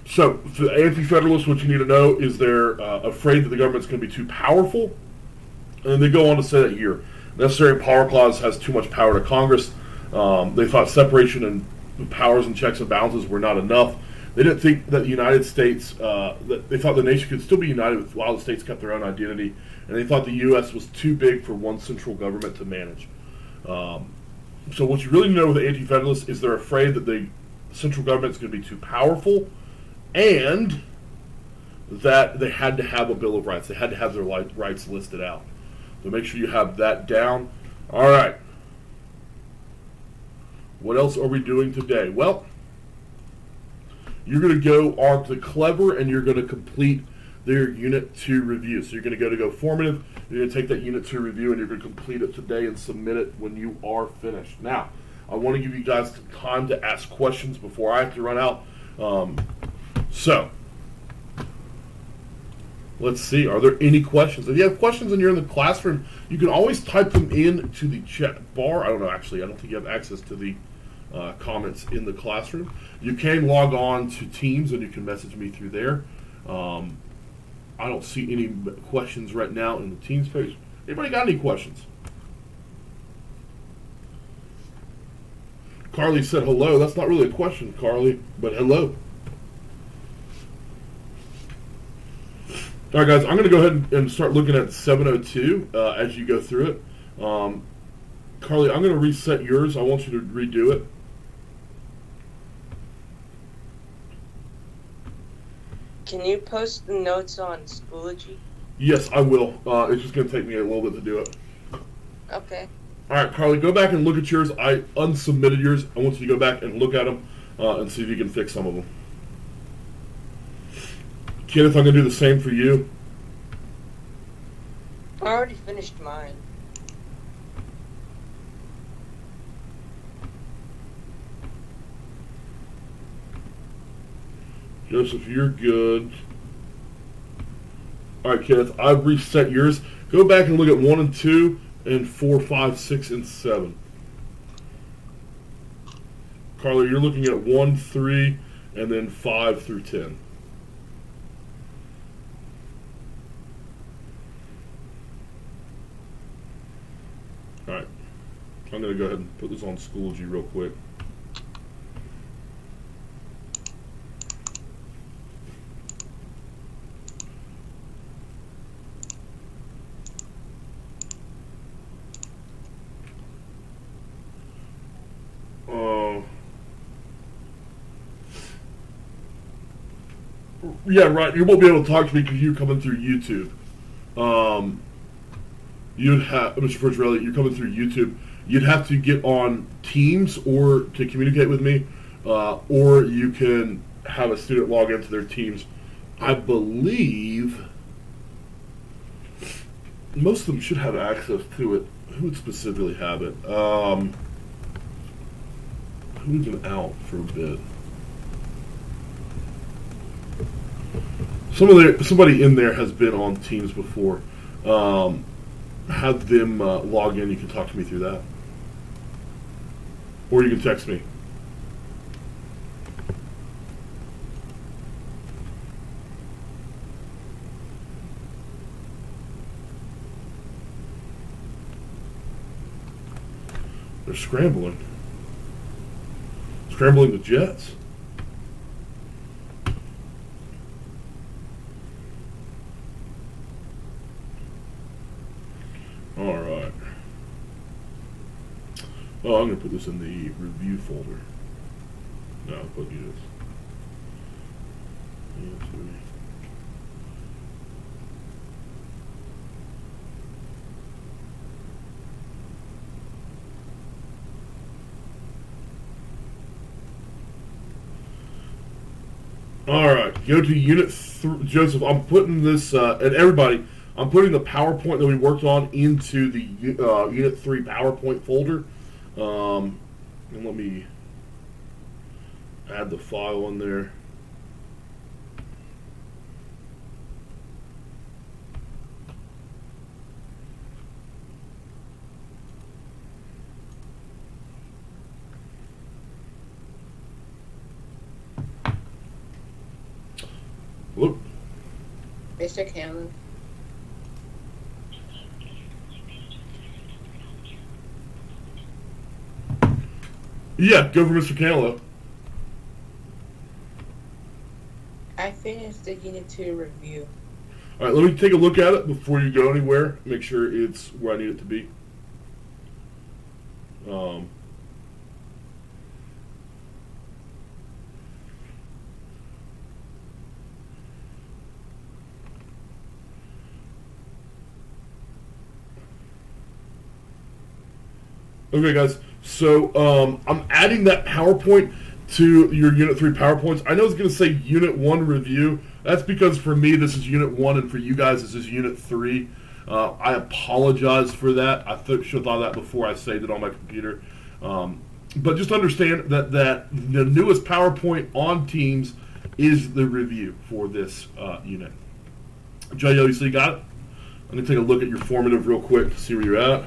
So, for the Anti-Federalists, what you need to know is they're afraid that the government's going to be too powerful, and they go on to say that here, necessary power clause has too much power to Congress. They thought separation and powers and checks and balances were not enough. They didn't think that the United States, that they thought the nation could still be united while the states kept their own identity, and they thought the U.S. was too big for one central government to manage. So what you really know with the Anti-Federalists is they're afraid that the central government is going to be too powerful, and that they had to have a Bill of Rights. They had to have their rights listed out. So make sure you have that down. All right. What else are we doing today? Well, you're going to go on to Clever, and you're going to complete their Unit 2 review. So you're going to go formative. You're going to take that Unit 2 review, and you're going to complete it today and submit it when you are finished. Now, I want to give you guys some time to ask questions before I have to run out. So, let's see. Are there any questions? If you have questions and you're in the classroom, you can always type them in to the chat bar. I don't know, actually. I don't think you have access to the comments in the classroom. You can log on to Teams, and you can message me through there. I don't see any questions right now in the Teams page. Anybody got any questions? Carly said hello. That's not really a question, Carly, but hello. All right, guys, I'm going to go ahead and start looking at 702 as you go through it. Carly, I'm going to reset yours. I want you to redo it. Can you post the notes on Schoology? Yes, I will. It's just going to take me a little bit to do it. Okay. All right, Carly, go back and look at yours. I unsubmitted yours. I want you to go back and look at them and see if you can fix some of them. Kenneth, I'm going to do the same for you. I already finished mine. Joseph, you're good. All right, Kenneth, I've reset yours. Go back and look at 1 and 2 and 4, 5, 6, and 7. Carly, you're looking at 1, 3, and then 5 through 10. All right. I'm going to go ahead and put this on Schoology real quick. Yeah, right. You won't be able to talk to me because you're coming through YouTube. You'd have, Mr. Ferrelli, you're coming through YouTube. You'd have to get on Teams or to communicate with me, or you can have a student log into their Teams. I believe most of them should have access to it. Who would specifically have it? Who's been out for a bit? Somebody in there has been on Teams before. Have them log in. You can talk to me through that. Or you can text me. They're scrambling. Scrambling the jets. All right. Oh, I'm going to put this in the review folder. No, I'll put you this. All right, go to Unit 3. Joseph, I'm putting this, and everybody, I'm putting the PowerPoint that we worked on into the Unit 3 PowerPoint folder. And let me add the file in there. Look. Mr. Cantelou. Yeah, go for Mr. Cantelou. I finished the Unit 2 review. All right, let me take a look at it before you go anywhere. Make sure it's where I need it to be. Okay, guys. So I'm adding that PowerPoint to your Unit 3 PowerPoints. I know it's going to say Unit 1 review. That's because for me, this is Unit 1, and for you guys, this is Unit 3. I apologize for that. I should have thought of that before I saved it on my computer. But just understand that the newest PowerPoint on Teams is the review for this unit. J.O., you got it? I'm going to take a look at your formative real quick to see where you're at.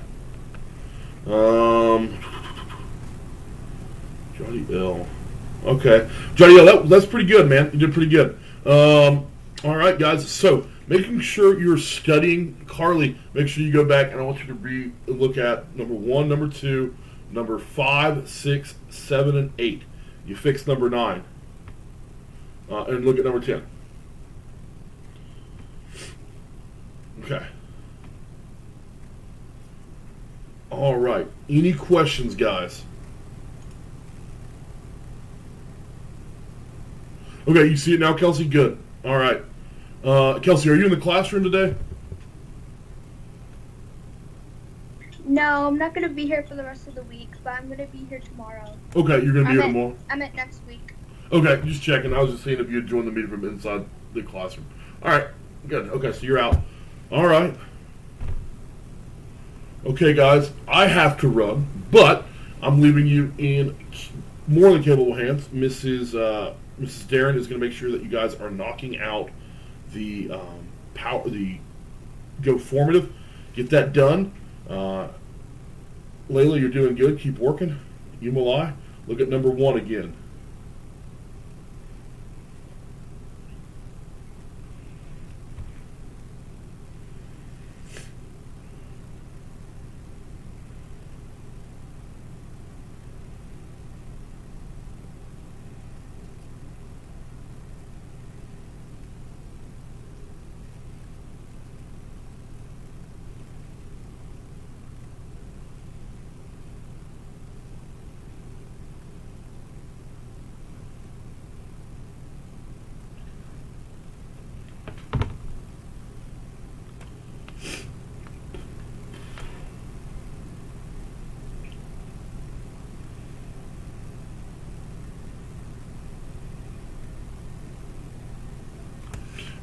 Johnny L. Okay. Johnny L, that's pretty good, man. You did pretty good. All right, guys. So, making sure you're studying. Carly, make sure you go back, and I want you to look at number 1, number 2, number 5, 6, 7, and 8. You fix number 9. And look at number 10. Okay. All right. Any questions, guys? Okay, you see it now, Kelsey? Good. All right. Kelsey, are you in the classroom today? No, I'm not going to be here for the rest of the week, but I'm going to be here tomorrow. Okay, you're going to be here tomorrow? I'm at next week. Okay, just checking. I was just seeing if you had joined the meeting from inside the classroom. All right, good. Okay, so you're out. All right. Okay, guys, I have to run, but I'm leaving you in more than capable hands. Mrs. Darren is going to make sure that you guys are knocking out the Go Formative. Get that done. Layla, you're doing good. Keep working. Umalai, look at number 1 again.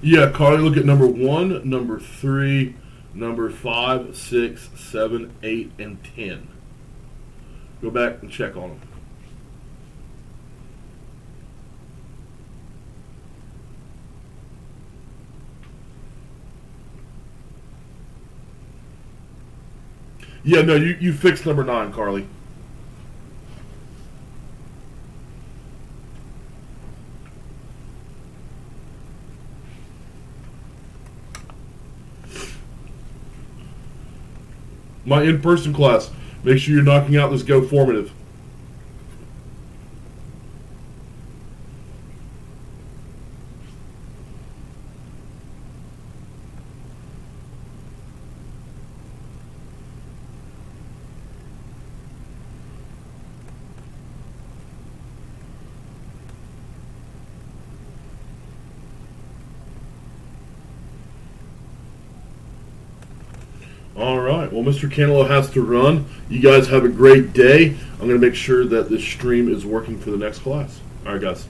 Yeah, Carly, look at number 1, number 3, number 5, 6, 7, 8, and 10. Go back and check on them. Yeah, no, you fixed number 9, Carly. My in-person class. Make sure you're knocking out this Go Formative. All right. Well, Mr. Cantelou has to run. You guys have a great day. I'm going to make sure that this stream is working for the next class. All right, guys.